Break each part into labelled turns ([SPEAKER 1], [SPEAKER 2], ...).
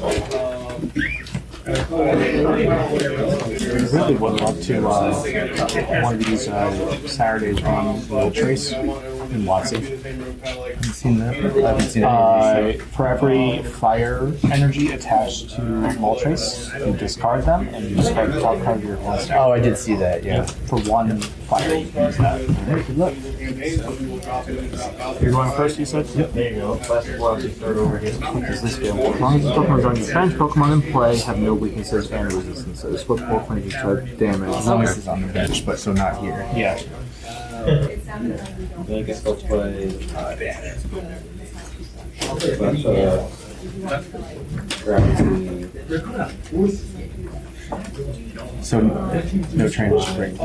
[SPEAKER 1] I really would love to one of these Saturdays run Trace in WotC.
[SPEAKER 2] Haven't seen that. I haven't seen it.
[SPEAKER 1] For every fire energy attached to Moltres, you discard them and you discard the top card of your list.
[SPEAKER 2] Oh, I did see that. Yeah.
[SPEAKER 1] For one fire, you can use that.
[SPEAKER 2] Good luck.
[SPEAKER 1] You're going first, you said?
[SPEAKER 2] Yep. There you go. What does this do?
[SPEAKER 1] As long as the Pokemon on your bench, Pokemon in play have no weaknesses and resistances. What Pokemon you type damage?
[SPEAKER 2] As long as it's on the bench, but so not here.
[SPEAKER 1] Yeah.
[SPEAKER 3] I guess I'll play.
[SPEAKER 2] So no trainers break the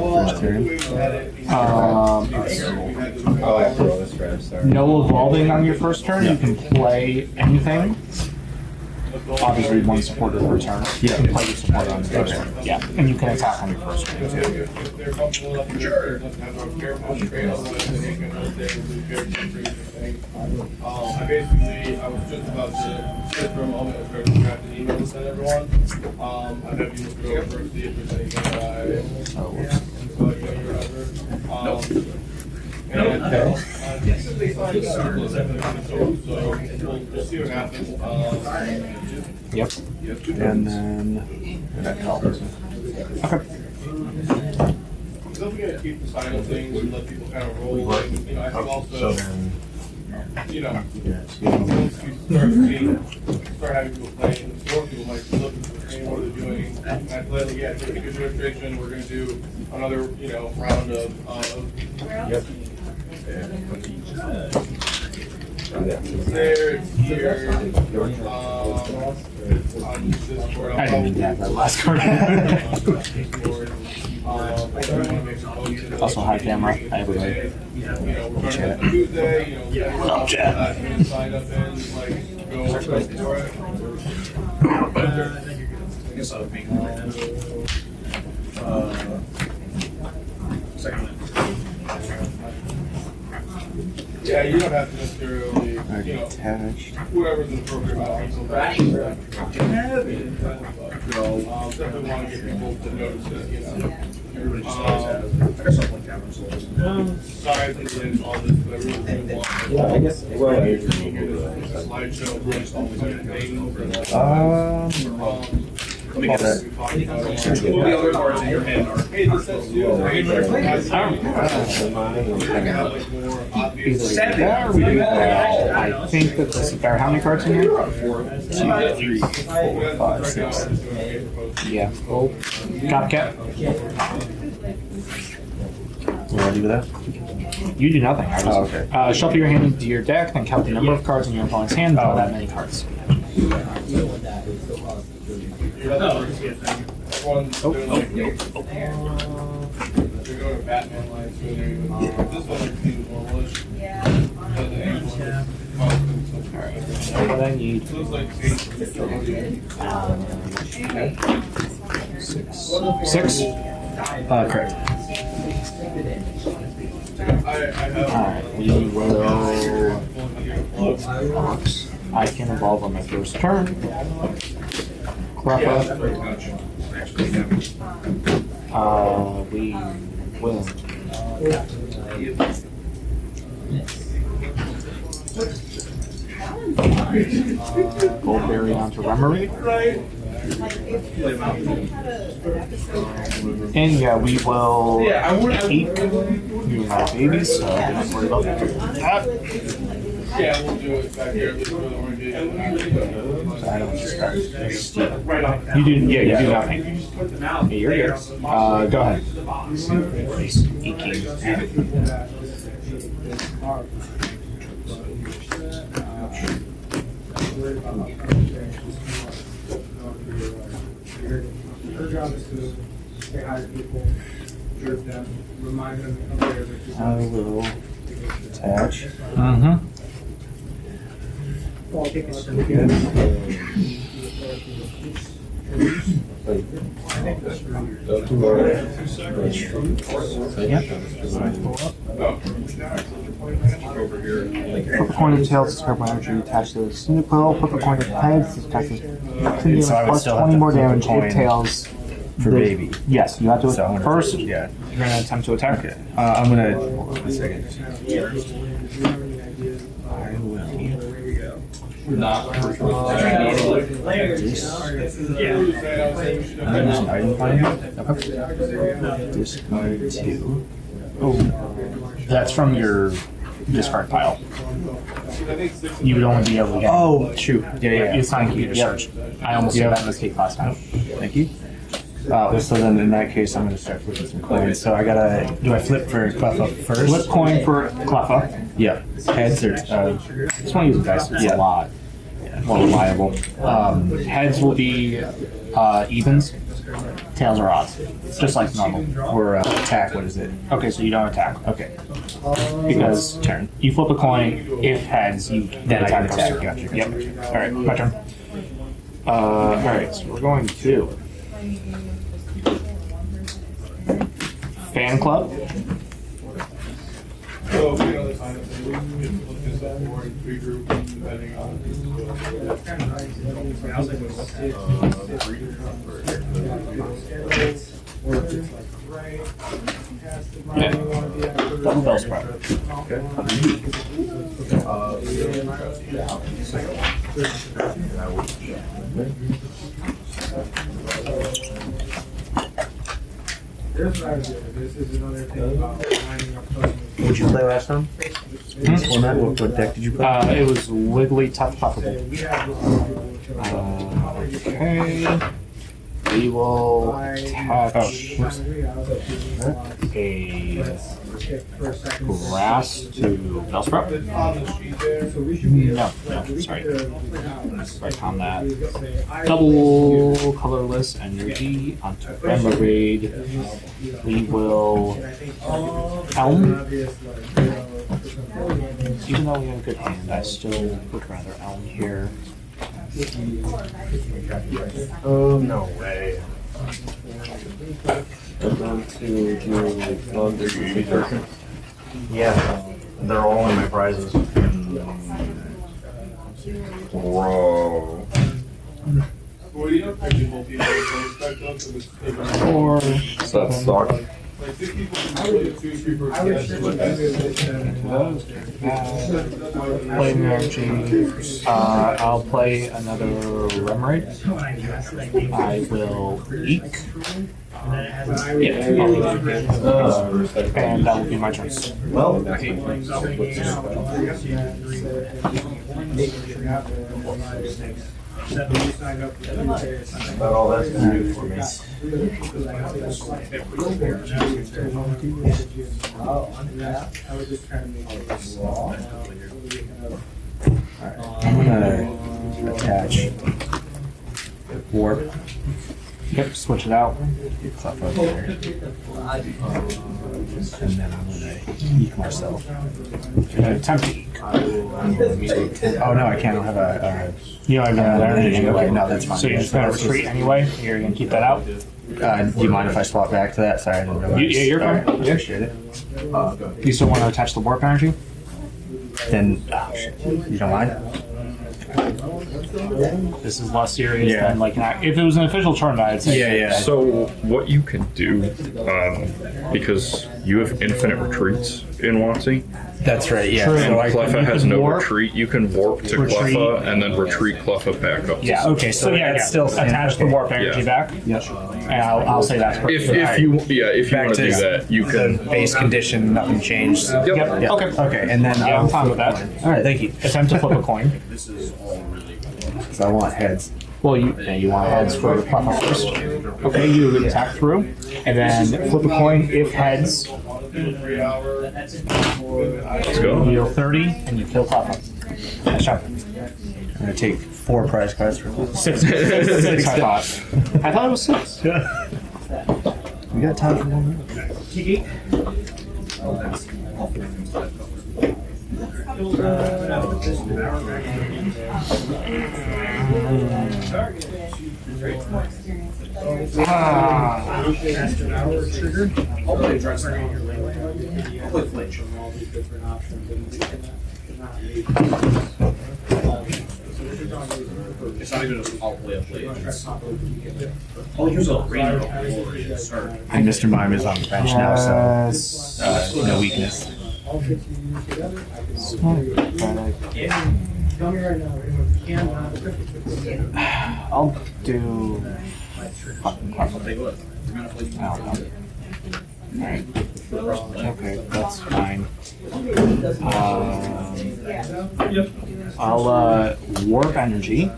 [SPEAKER 2] first turn.
[SPEAKER 1] No evolving on your first turn. You can play anything. Obviously, one supporter per turn. You can play your supporter on the first turn. Yeah, and you can attack on your first turn too.
[SPEAKER 4] I was just about to sit for a moment and start to draft an email to send everyone. I've had you look it over and see if there's anything that we'll see what happens.
[SPEAKER 1] Yep.
[SPEAKER 2] And then that colors.
[SPEAKER 1] Okay.
[SPEAKER 4] Don't forget to keep the final things and let people kind of roll. And, I think also, once you start having people playing, more people might be looking for seeing what they're doing. And I feel like, yeah, take your registration. We're going to do another, round of.
[SPEAKER 2] Yep.
[SPEAKER 4] There, it's here. On this board,
[SPEAKER 1] I didn't mean to have that last card. Also, hi camera. Hi everybody.
[SPEAKER 4] We're trying to Tuesday,
[SPEAKER 1] Up, chat.
[SPEAKER 4] sign up in, like, go for it.
[SPEAKER 5] I guess I'll be second.
[SPEAKER 4] Yeah, you don't have to necessarily,
[SPEAKER 2] Attached.
[SPEAKER 4] whoever's an appropriate amount of definitely want to get people to notice that,
[SPEAKER 5] Everybody just always has. I guess I'll play camera.
[SPEAKER 4] sorry to get into all this, but I really do want.
[SPEAKER 3] Yeah, I guess. Well,
[SPEAKER 4] Slideshow, really just always entertaining for the.
[SPEAKER 5] Let me guess. All the other cards in your hand are.
[SPEAKER 4] Hey, this says you.
[SPEAKER 1] Either that or we do that. I think that this is better. How many cards in here? 2, 3, 4, 5, 6. Yeah. Oh. Copycat.
[SPEAKER 2] You want to do that?
[SPEAKER 1] You do nothing.
[SPEAKER 2] Oh, okay.
[SPEAKER 1] Shuffle your hand into your deck, then count the number of cards in your opponent's hand. Draw that many cards.
[SPEAKER 4] Everyone's doing like, they're going to Batman line, so they're even, this one seems normalish.
[SPEAKER 1] What I need.
[SPEAKER 4] Looks like
[SPEAKER 1] 6.
[SPEAKER 2] Correct.
[SPEAKER 1] Alright, we will. I can evolve on my first turn. Cleffa. We win. Goldberry onto Remory. And yeah, we will ape you my babies, so don't worry about that.
[SPEAKER 4] Yeah, we'll do it back here.
[SPEAKER 1] I don't expect. You do, yeah, you do nothing. Okay, you're here. Go ahead.
[SPEAKER 6] Her job is to say hi to people, observe them, remind them of their
[SPEAKER 2] I will attach.
[SPEAKER 5] over here.
[SPEAKER 1] Flip a coin of tails, discard my energy attached to the Cyndaquil. Flip a coin of heads, attach this.
[SPEAKER 2] So I would
[SPEAKER 1] Plus
[SPEAKER 2] still have
[SPEAKER 1] 20
[SPEAKER 2] to
[SPEAKER 1] more
[SPEAKER 2] flip a
[SPEAKER 1] damage
[SPEAKER 2] coin
[SPEAKER 1] if tails.
[SPEAKER 2] for baby.
[SPEAKER 1] Yes, you have to.
[SPEAKER 2] So I'm gonna
[SPEAKER 1] First,
[SPEAKER 2] yeah.
[SPEAKER 1] you're going to attempt to attack.
[SPEAKER 2] Okay. I'm gonna. Hold on a second. I will.
[SPEAKER 5] Not
[SPEAKER 2] I'm gonna use an item finder. Discard 2.
[SPEAKER 1] Oh, that's from your discard pile. You would only be able to get.
[SPEAKER 2] Oh, shoot. Yeah.
[SPEAKER 1] It's not key to search. I almost did that in this case last time.
[SPEAKER 2] Thank you. So then in that case, I'm gonna start flipping some coins. So I gotta. Do I flip for Cleffa first?
[SPEAKER 1] Flip coin for Cleffa.
[SPEAKER 2] Yeah. Heads or.
[SPEAKER 1] Just want to use dice. It's a lot more reliable. Heads will be evens. Tails are odds. Just like normal.
[SPEAKER 2] Or attack. What is it?
[SPEAKER 1] Okay, so you don't attack.
[SPEAKER 2] Okay.
[SPEAKER 1] Because
[SPEAKER 2] Turn.
[SPEAKER 1] you flip a coin. If heads, you
[SPEAKER 2] Then I can
[SPEAKER 1] attack.
[SPEAKER 2] attack.
[SPEAKER 1] Gotcha.
[SPEAKER 2] Gotcha.
[SPEAKER 1] Yep. All right, my turn. All right, so we're going to fan club.
[SPEAKER 4] So, you know, the time we can look this up more in three groups, depending on.
[SPEAKER 1] Double bell sprout.
[SPEAKER 6] Here's what I was doing. This is another thing about lining up customers.
[SPEAKER 2] What'd you play last time? In this format, what deck did you play?
[SPEAKER 1] It was Wiggly Tough Puffable.
[SPEAKER 6] We have
[SPEAKER 1] Okay. We will attach a grass to Bellsprout.
[SPEAKER 4] On the sheet there.
[SPEAKER 1] No, sorry. Right on that. Double colorless energy onto Emerald. We will Elm. Even though we have a good hand, I still would rather Elm here.
[SPEAKER 3] Oh, no way. I'm going to do laundry.
[SPEAKER 2] Yeah. They're all in my prizes.
[SPEAKER 3] Whoa.
[SPEAKER 4] Well, you don't actually both people expect them to just take
[SPEAKER 1] Or
[SPEAKER 3] That sucks.
[SPEAKER 4] like 6 people can play 2, 3 for
[SPEAKER 6] I would
[SPEAKER 4] yes,
[SPEAKER 6] shift
[SPEAKER 4] but
[SPEAKER 6] it
[SPEAKER 4] that's
[SPEAKER 1] play energy. I'll play another Remoraid. I will Eek. And that will be my turn.
[SPEAKER 3] Well, about all that's gonna do for me.
[SPEAKER 6] I was just trying to make
[SPEAKER 2] I'm gonna attach warp.
[SPEAKER 1] Yep, switch it out.
[SPEAKER 2] Stuff up there. And then I'm gonna eek myself.
[SPEAKER 1] Attempt to Eek.
[SPEAKER 2] Oh no, I can't. I don't have a.
[SPEAKER 1] You don't have another energy.
[SPEAKER 2] Okay, no, that's fine.
[SPEAKER 1] So you're just gonna retreat anyway? You're gonna keep that out?
[SPEAKER 2] Do you mind if I swap back to that? Sorry, I didn't realize.
[SPEAKER 1] Yeah, you're fine.
[SPEAKER 2] Alright, appreciate it.
[SPEAKER 1] You still want to attach the warp energy?
[SPEAKER 2] Then, oh, shit. You don't mind?
[SPEAKER 1] This is less serious
[SPEAKER 2] Yeah.
[SPEAKER 1] than like if it was an official tournament, I'd say.
[SPEAKER 2] Yeah.
[SPEAKER 7] So what you can do, because you have infinite retreats in WotC,
[SPEAKER 2] That's right. Yeah.
[SPEAKER 1] True.
[SPEAKER 2] So
[SPEAKER 7] Cleffa has
[SPEAKER 1] can
[SPEAKER 7] no
[SPEAKER 1] warp,
[SPEAKER 7] retreat. You can warp to
[SPEAKER 1] retreat.
[SPEAKER 7] Cleffa and then retreat Cleffa back up.
[SPEAKER 1] Yeah.
[SPEAKER 2] Okay, so that's still
[SPEAKER 1] attach the warp energy
[SPEAKER 7] Yeah.
[SPEAKER 1] back.
[SPEAKER 2] Yep.
[SPEAKER 1] And I'll say that's
[SPEAKER 7] If you want to do that, you
[SPEAKER 2] The
[SPEAKER 7] can.
[SPEAKER 2] base condition, nothing changed.
[SPEAKER 7] Yep.
[SPEAKER 1] Yep. Okay.
[SPEAKER 2] Okay, and then
[SPEAKER 1] Yeah, I'm fine with that.
[SPEAKER 2] All right, thank you.
[SPEAKER 1] Attempt to flip a coin.
[SPEAKER 2] So I want heads.
[SPEAKER 1] Well, you want heads for the Cleffa first. Okay, you would attack through, and then flip a coin. If heads,
[SPEAKER 4] 3 hour.
[SPEAKER 7] Let's
[SPEAKER 1] you
[SPEAKER 7] go.
[SPEAKER 1] deal 30, and you kill Cleffa. Nice job.
[SPEAKER 2] I'm gonna take 4 prize cards for this.
[SPEAKER 1] Six, I thought. I thought it was 6.
[SPEAKER 2] We got time for one more.
[SPEAKER 5] play Flinch.
[SPEAKER 6] from all these different options, and we cannot make.
[SPEAKER 5] It's not even just I'll play a play. I'll use a rain or start.
[SPEAKER 2] And Mr. Mime is on the bench now, so
[SPEAKER 1] Yes.
[SPEAKER 2] no weakness.
[SPEAKER 6] All 50 units together, I can. Tell me right now, anyone can.
[SPEAKER 1] I'll do fucking Cleffa.
[SPEAKER 5] They would. We're gonna play.
[SPEAKER 1] I don't know. Alright. Okay, that's fine. I'll warp energy.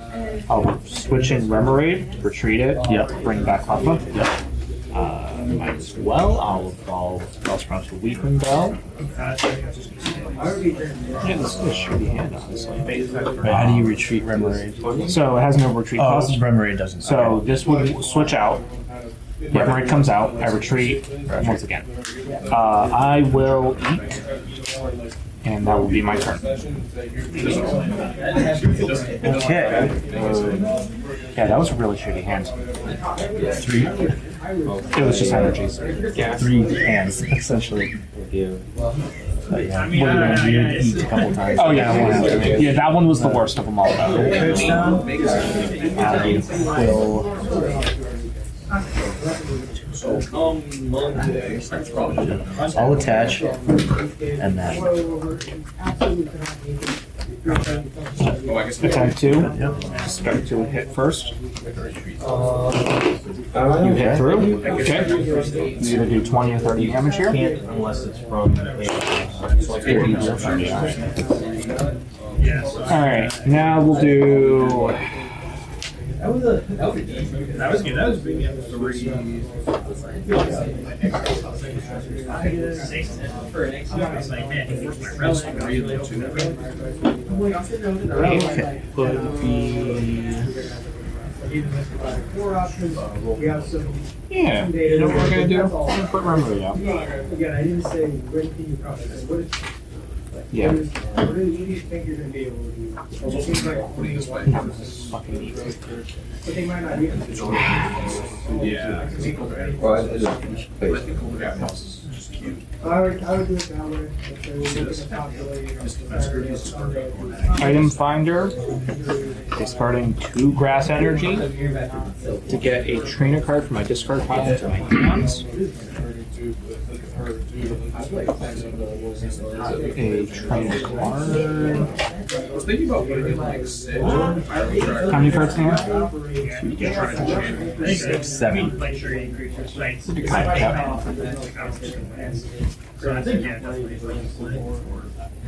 [SPEAKER 1] I'll switch in Remoraid, retreat it, bring back Cleffa. Might as well. I'll evolve Bellsprout to Weakling Bell. Yeah, this is a shitty hand, honestly.
[SPEAKER 2] How do you retreat Remoraid?
[SPEAKER 1] So it has no retreat
[SPEAKER 2] Oh,
[SPEAKER 1] cost.
[SPEAKER 2] Remoraid doesn't.
[SPEAKER 1] So this would switch out. Remoraid comes out. I retreat once again. I will eat, and that will be my turn.
[SPEAKER 2] Okay.
[SPEAKER 1] Yeah, that was a really shitty hand.
[SPEAKER 2] 3.
[SPEAKER 1] It was just energies.
[SPEAKER 2] 3 hands, essentially. But yeah, what you're gonna do, you eat a couple times.
[SPEAKER 1] Oh yeah, that one was the worst of them all. Though.
[SPEAKER 2] I will.
[SPEAKER 5] So come Monday. That's probably.
[SPEAKER 2] I'll attach, and then.
[SPEAKER 5] Oh, I guess.
[SPEAKER 1] Attack 2. Start to hit first. You hit through. Okay. You either do 20 or 30 damage here.
[SPEAKER 3] Unless it's from.
[SPEAKER 1] Alright, now we'll do.
[SPEAKER 5] That was good. That was big.
[SPEAKER 1] It would be.
[SPEAKER 6] Four options, we have some.
[SPEAKER 1] Yeah, you know what we're gonna do? We're gonna put Remoraid out.
[SPEAKER 6] Again, I didn't say when can you come, I said, what is,
[SPEAKER 1] Yeah.
[SPEAKER 6] what do you think you're gonna be able to do? It seems like,
[SPEAKER 5] Putting this way.
[SPEAKER 1] Fucking eat.
[SPEAKER 6] but they might not even.
[SPEAKER 5] Yeah.
[SPEAKER 3] Well, I just
[SPEAKER 5] I think Overgap House is just cute.
[SPEAKER 6] I would do it that way, if they were looking to calculate. Sunday.
[SPEAKER 1] Item Finder. Discarding 2 grass energy to get a trainer card from my discard pile into my hands. A trainer card.
[SPEAKER 5] I was thinking about putting in like 6.
[SPEAKER 1] How many cards do you have?
[SPEAKER 2] 6, 7.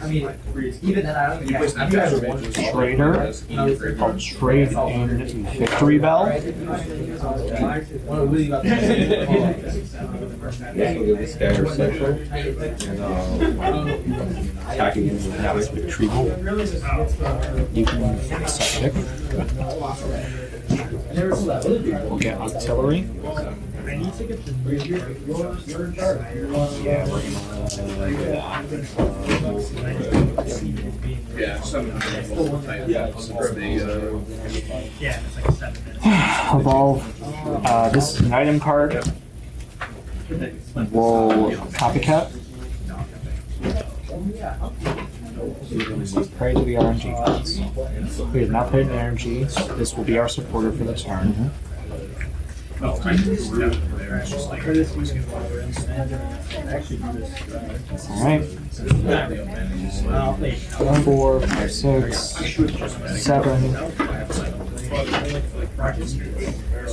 [SPEAKER 8] I mean, even then, I don't. Yeah.
[SPEAKER 1] Trader. I'll trade in Victory Bell.
[SPEAKER 3] scatter section. And attacking with retrieval.
[SPEAKER 1] You can subject. We'll get artillery. Yeah, we're
[SPEAKER 5] Yeah, 700.
[SPEAKER 8] Yeah, it's like a 7 minutes.
[SPEAKER 1] Evolve. This is an item card. Roll copycat. Pray to the RNG cards. We have not played an RNG, so this will be our supporter for the turn. Alright. 4, 5, 6, 7.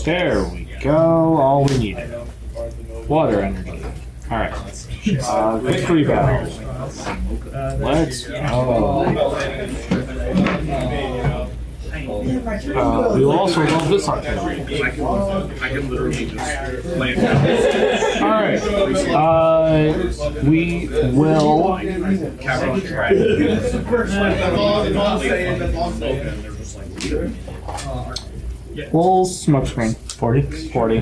[SPEAKER 1] There we go. All we needed. Water energy. Alright. Victory Bell. Let's go. We will also evolve this artillery.
[SPEAKER 5] I can literally just land.
[SPEAKER 1] Alright. We will. We'll smoke screen. 40? 40.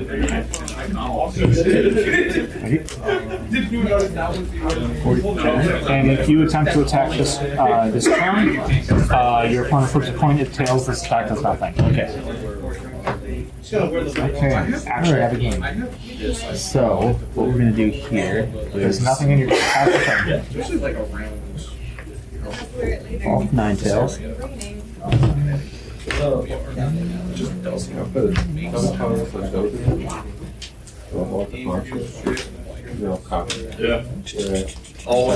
[SPEAKER 1] And if you attempt to attack this turn, your opponent flips a coin, it tails, this attack does nothing.
[SPEAKER 2] Okay.
[SPEAKER 1] Okay, actually have a game.
[SPEAKER 2] So what we're gonna do here
[SPEAKER 1] There's
[SPEAKER 2] is
[SPEAKER 1] nothing in your half the turn.
[SPEAKER 5] Usually like a round.
[SPEAKER 2] off Ninetales.
[SPEAKER 5] Just does.
[SPEAKER 7] Yeah.
[SPEAKER 5] Oh,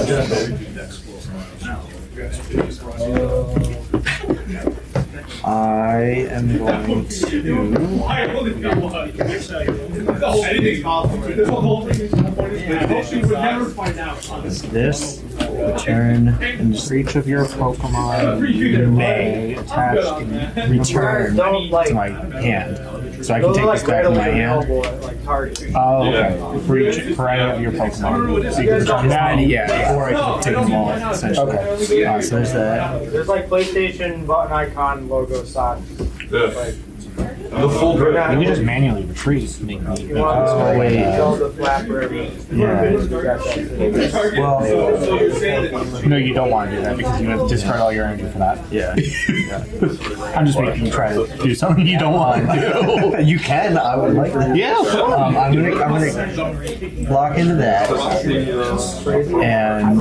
[SPEAKER 2] I am going to
[SPEAKER 4] I only got one. The whole thing is awful. The whole thing is she would never find out.
[SPEAKER 2] this return, and for each of your Pokemon may attach and return to my hand. So I can take this back in my hand.
[SPEAKER 1] Oh, okay. For any of your Pokemon. So you can return that.
[SPEAKER 2] Yeah, or I can take them all, essentially.
[SPEAKER 1] Okay.
[SPEAKER 2] So there's that.
[SPEAKER 6] There's like PlayStation button icon logo socks.
[SPEAKER 7] The full
[SPEAKER 1] You can just manually retrieve.
[SPEAKER 6] You want
[SPEAKER 2] Oh, wait.
[SPEAKER 6] the flapper.
[SPEAKER 2] Yeah. Well,
[SPEAKER 4] So you're saying that
[SPEAKER 1] No, you don't want to do that because you have to discard all your energy for that.
[SPEAKER 2] yeah.
[SPEAKER 1] I'm just making you try to do something you don't want to do.
[SPEAKER 2] You can. I would like to.
[SPEAKER 1] Yeah.
[SPEAKER 2] I'm gonna lock into that, and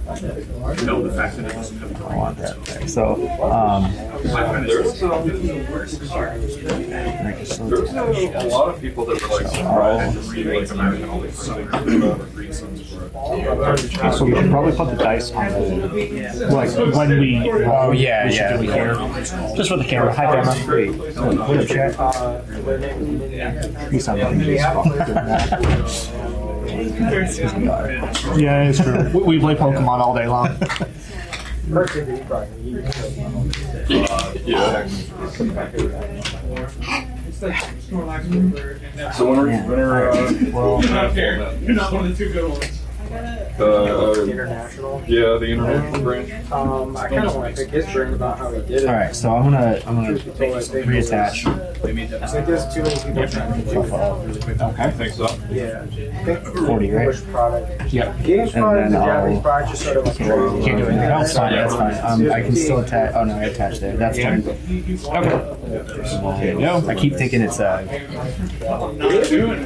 [SPEAKER 5] no, the fact that it doesn't have
[SPEAKER 2] I want that back. So, I can still
[SPEAKER 7] There's a lot of people that were like surprised to see like American only
[SPEAKER 1] So we should probably put the dice on the, like, when we.
[SPEAKER 2] Oh, yeah,
[SPEAKER 1] we should
[SPEAKER 2] yeah.
[SPEAKER 1] do it here. Just for the camera. Hi, camera.
[SPEAKER 2] What up, chat?
[SPEAKER 1] You sound like you Yeah, it's true. We play Pokemon all day long.
[SPEAKER 7] Yeah. So when are
[SPEAKER 2] Well,
[SPEAKER 4] I don't care. You're not one of the two good ones.
[SPEAKER 6] International.
[SPEAKER 7] yeah, the international branch.
[SPEAKER 6] I kind of want to pick his brain about how he did it.
[SPEAKER 2] all right. So I'm gonna reattach.
[SPEAKER 6] I think there's too many people trying to do that.
[SPEAKER 7] I think so.
[SPEAKER 6] Yeah. I think
[SPEAKER 2] 40, right?
[SPEAKER 6] English product.
[SPEAKER 1] Yep.
[SPEAKER 6] Games
[SPEAKER 2] And
[SPEAKER 6] product
[SPEAKER 2] then
[SPEAKER 6] and Japanese
[SPEAKER 2] I'll-
[SPEAKER 6] product just sort of like crazy.
[SPEAKER 1] Can't do anything else.
[SPEAKER 2] That's fine. That's fine. I can still attach. Oh no, I attached there. That's fine.
[SPEAKER 1] Okay. No.
[SPEAKER 2] I keep thinking it's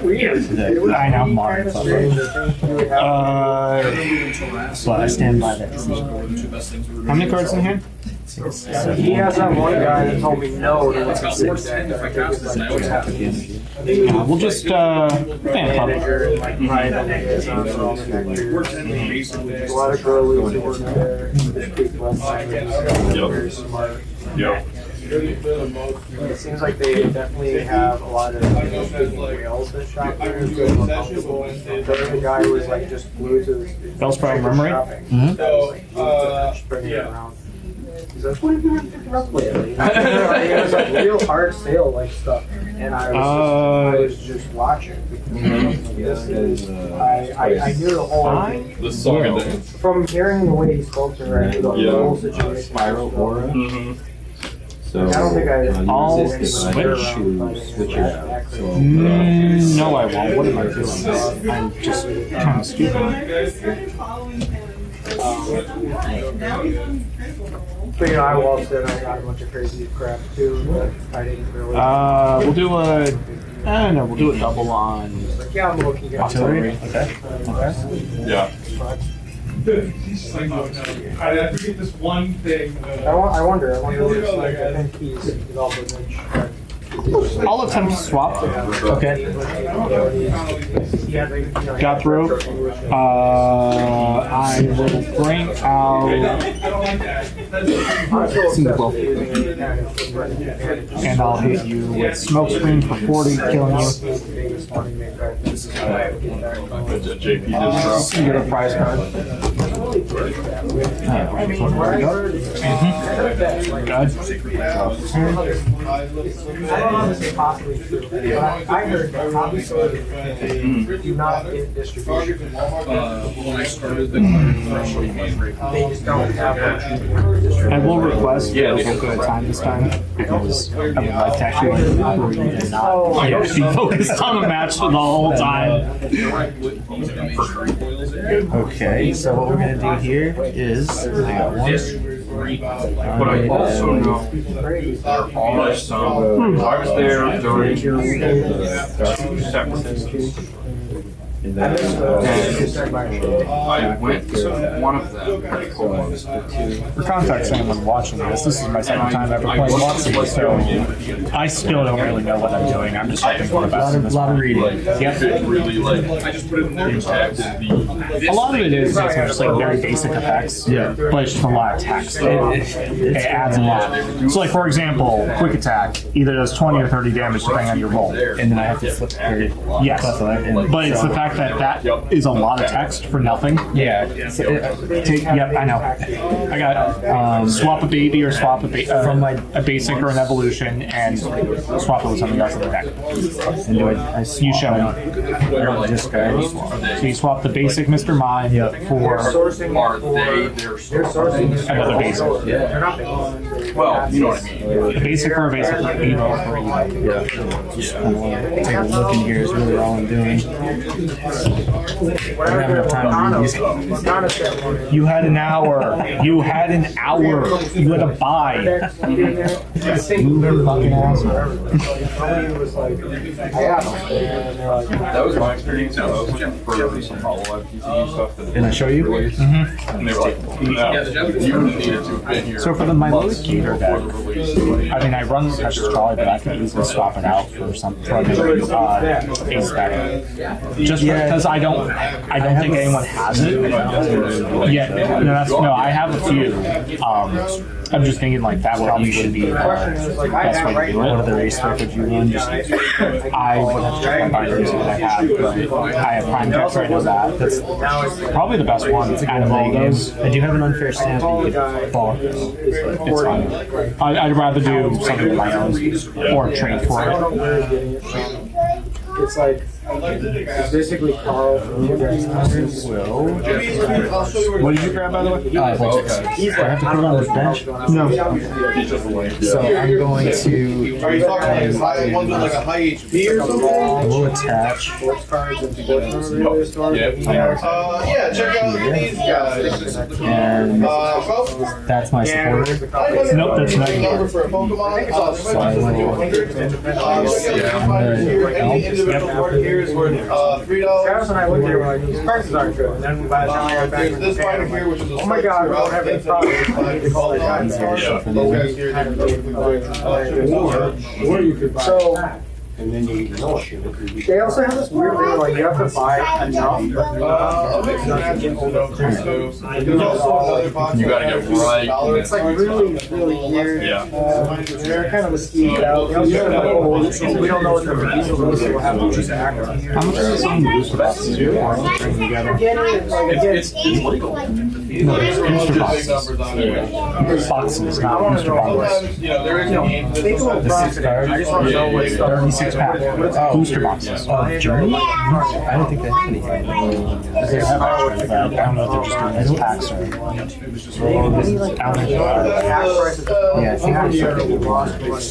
[SPEAKER 6] Weird.
[SPEAKER 1] I know, Mark.
[SPEAKER 2] but I stand by that decision.
[SPEAKER 1] How many cards in here?
[SPEAKER 6] He has that one guy that told me no to like a six deck. That I think is like what's happening.
[SPEAKER 1] We'll just,
[SPEAKER 6] Manager and like pride on Amazon and all the nectars. There's a lot of girlies who work there. There's big websites. Very smart.
[SPEAKER 7] Yep.
[SPEAKER 6] It seems like they definitely have a lot of big whales that shop there. So it's uncomfortable. The guy was like just glued to his
[SPEAKER 1] Bell's Problem Memory?
[SPEAKER 6] shopping.
[SPEAKER 2] Mhm.
[SPEAKER 6] That was, like, glued to just bringing it around. He's like, what have you been picking up lately? It was like real hard sale like stuff. And I was just watching. This is, I knew the whole thing.
[SPEAKER 7] The song and dance.
[SPEAKER 6] From hearing the way he spoke to her, I knew the whole situation.
[SPEAKER 3] Spiral aura.
[SPEAKER 7] Mm-hmm.
[SPEAKER 3] So
[SPEAKER 6] I don't think I
[SPEAKER 1] I'll
[SPEAKER 6] did any
[SPEAKER 1] switch.
[SPEAKER 3] Switch it out. So,
[SPEAKER 1] No, I won't. What am I doing? I'm just kind of stupid.
[SPEAKER 6] But you know, I waltzed in, I got a bunch of crazy crap too, but I didn't really.
[SPEAKER 1] We'll do we'll do a double on
[SPEAKER 6] Like, yeah, I'm looking at
[SPEAKER 1] artillery.
[SPEAKER 2] Okay.
[SPEAKER 7] Yeah.
[SPEAKER 4] I forget this one thing.
[SPEAKER 6] I wonder if like, I think he's developed a niche.
[SPEAKER 1] I'll attempt to swap.
[SPEAKER 2] Okay.
[SPEAKER 1] Got through. I will bring out Single, and I'll hit you with Smoke Screen for 40, killing you.
[SPEAKER 7] JP did
[SPEAKER 1] You get a prize card.
[SPEAKER 6] Possibly true. But I heard that hobby stores do not get distribution.
[SPEAKER 5] When I started the
[SPEAKER 6] They just don't have much.
[SPEAKER 1] I will request a book at a time this time because I would like to actually read and not be focused on a match the whole time.
[SPEAKER 2] Okay. So what we're gonna do here is I got 1,
[SPEAKER 7] But I also know there are some. I was there during 2 separate instances.
[SPEAKER 6] I missed the
[SPEAKER 7] I went to one of them.
[SPEAKER 1] For context, anyone watching this is my second time ever playing WotC, so I still don't really know what I'm doing. I'm just hoping for the best in this
[SPEAKER 2] lot of
[SPEAKER 1] one.
[SPEAKER 2] reading.
[SPEAKER 7] It really like I just put it in the.
[SPEAKER 1] A lot of it is just like very basic effects,
[SPEAKER 2] Yeah.
[SPEAKER 1] but it's just a lot of text. It adds a lot. So like for example, quick attack either does 20 or 30 damage depending on your roll.
[SPEAKER 2] And then I have to flip her.
[SPEAKER 1] Yes, but it's the fact that that is a lot of text for nothing.
[SPEAKER 2] Yeah.
[SPEAKER 1] Yep, I know. I got swap a baby or swap from a basic or an evolution and swap it with something else in the deck.
[SPEAKER 2] And do I
[SPEAKER 1] You show me.
[SPEAKER 2] I don't discard.
[SPEAKER 1] So you swap the basic Mr. Mime for
[SPEAKER 6] sourcing
[SPEAKER 7] Are
[SPEAKER 6] for
[SPEAKER 7] they their
[SPEAKER 6] they're sourcing
[SPEAKER 1] another basic.
[SPEAKER 6] They're not the
[SPEAKER 7] Well, you know what I mean.
[SPEAKER 1] A basic for a basic for evil for evil.
[SPEAKER 2] Yeah. Just kind of want to take a look in here is really all I'm doing. I don't have enough time to read these.
[SPEAKER 1] You had an hour. You had an hour. You had a buy. You fucking asshole.
[SPEAKER 7] That was my experience. I was looking for some Hollow PCU stuff.
[SPEAKER 2] And I show you?
[SPEAKER 7] And they were like, no, you needed to have been here.
[SPEAKER 1] So for the my
[SPEAKER 7] months
[SPEAKER 1] Gator
[SPEAKER 7] before
[SPEAKER 1] deck,
[SPEAKER 7] the release. Like,
[SPEAKER 1] I mean, I run Precious Trolley, but I can easily swap it out for some Ace deck. Just because I don't think anyone has it. Yeah, no, I have a few. I'm just thinking like that probably would be the best way to do it.
[SPEAKER 2] What other race spec would you run? Just
[SPEAKER 1] I would have to check my binders that I have, but I have Prime Text right now. That's probably the best one out of all those.
[SPEAKER 2] I do have an unfair stamp that you could ball.
[SPEAKER 1] It's fine. I'd rather do something of my own or trade for it.
[SPEAKER 6] It's like it's basically Carl from you guys.
[SPEAKER 1] What did you grab, by the way?
[SPEAKER 6] He's
[SPEAKER 2] I have to put it on this bench.
[SPEAKER 1] No.
[SPEAKER 2] So I'm going to.
[SPEAKER 4] Are you talking one with like a high HP or something?
[SPEAKER 2] I will attach.
[SPEAKER 6] sports cards and sports memorabilia store.
[SPEAKER 4] Yeah, check out these guys.
[SPEAKER 2] And
[SPEAKER 4] Well,
[SPEAKER 2] that's my supporter.
[SPEAKER 1] Nope, that's not your
[SPEAKER 4] number for a Pokemon. Individual card here is worth $3.
[SPEAKER 6] Travis and I looked at it, we're like, these prices aren't good. And then by the time I got back,
[SPEAKER 4] There's this binder here, which is a
[SPEAKER 6] oh my god, we don't have any problems. I need to call that guy.
[SPEAKER 4] Those guys here,
[SPEAKER 6] Or you could buy so, and then you they also have this weird thing, like you have to buy enough.
[SPEAKER 4] There's also another box.
[SPEAKER 7] You gotta get right.
[SPEAKER 6] It's like really, really weird.
[SPEAKER 7] Yeah.
[SPEAKER 6] They're kind of schemed out. They also have like, oh, we don't know what the release is, so we'll have to just act on it.
[SPEAKER 1] How much is some booster boxes you bring together?
[SPEAKER 7] It's legal.
[SPEAKER 1] No, it's booster boxes. Boxes, not booster bundles.
[SPEAKER 4] You know, there is no game.
[SPEAKER 6] Think about profit. I just want to know what stuff.
[SPEAKER 1] 36 pack. Booster boxes.
[SPEAKER 2] Journey? I don't think they have anything.
[SPEAKER 1] They have extras, but I don't know if they're just doing these packs or. I don't know.
[SPEAKER 2] Yeah, I think I'm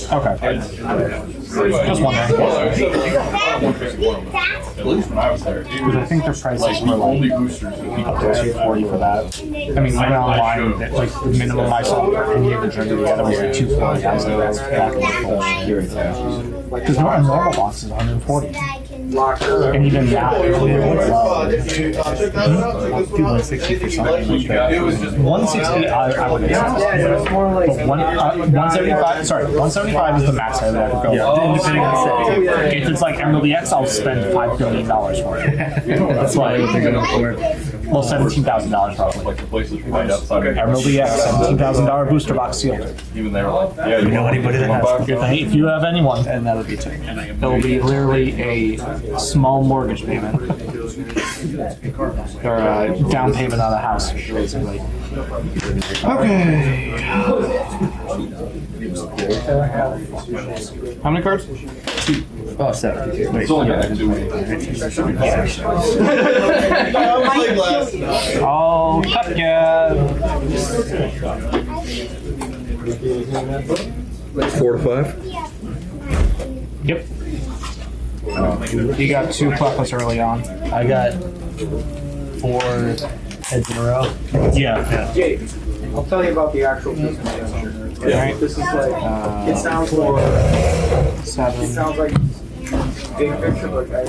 [SPEAKER 1] Okay. Just wondering.
[SPEAKER 7] At least when I was there.
[SPEAKER 1] Because I think their prices were
[SPEAKER 7] Only
[SPEAKER 1] like
[SPEAKER 7] boosters that people
[SPEAKER 1] up to $240 for that. I mean, even online, like the minimum I saw for any of the journey together was like $240. Back in the fall. Because a normal box is $140. And even that,
[SPEAKER 4] Check that out. Check this one out.
[SPEAKER 2] 160 for something like that.
[SPEAKER 4] It was just
[SPEAKER 1] 160, I would
[SPEAKER 6] Yeah, it's more like.
[SPEAKER 1] But 175, sorry, 175 is the max I would ever go.
[SPEAKER 2] Yeah, depending on the set.
[SPEAKER 1] If it's like Emerald EX, I'll spend $5 billion for it.
[SPEAKER 2] That's why they're going for it.
[SPEAKER 1] Well, $17,000 probably.
[SPEAKER 7] like the places right outside of
[SPEAKER 1] Emerald EX, $17,000 booster box sealed.
[SPEAKER 7] even they were like, yeah, you
[SPEAKER 2] know anybody that has
[SPEAKER 1] If you have anyone,
[SPEAKER 2] And that'll be two.
[SPEAKER 1] it will be literally a small mortgage payment. Or a down payment on a house, basically. Okay. How many cards?
[SPEAKER 2] Oh, 72. Wait,
[SPEAKER 7] It's only
[SPEAKER 2] yeah.
[SPEAKER 7] got 2 weeks.
[SPEAKER 1] Oh, Cupcake.
[SPEAKER 7] 4 to 5.
[SPEAKER 1] Yep. You got 2 Clefless early on.
[SPEAKER 2] I got 4 heads in a row.
[SPEAKER 1] Yeah.
[SPEAKER 6] I'll tell you about the actual business.
[SPEAKER 2] Alright.
[SPEAKER 6] This is like, it sounds like, it
[SPEAKER 2] 7.
[SPEAKER 6] sounds like big picture, but I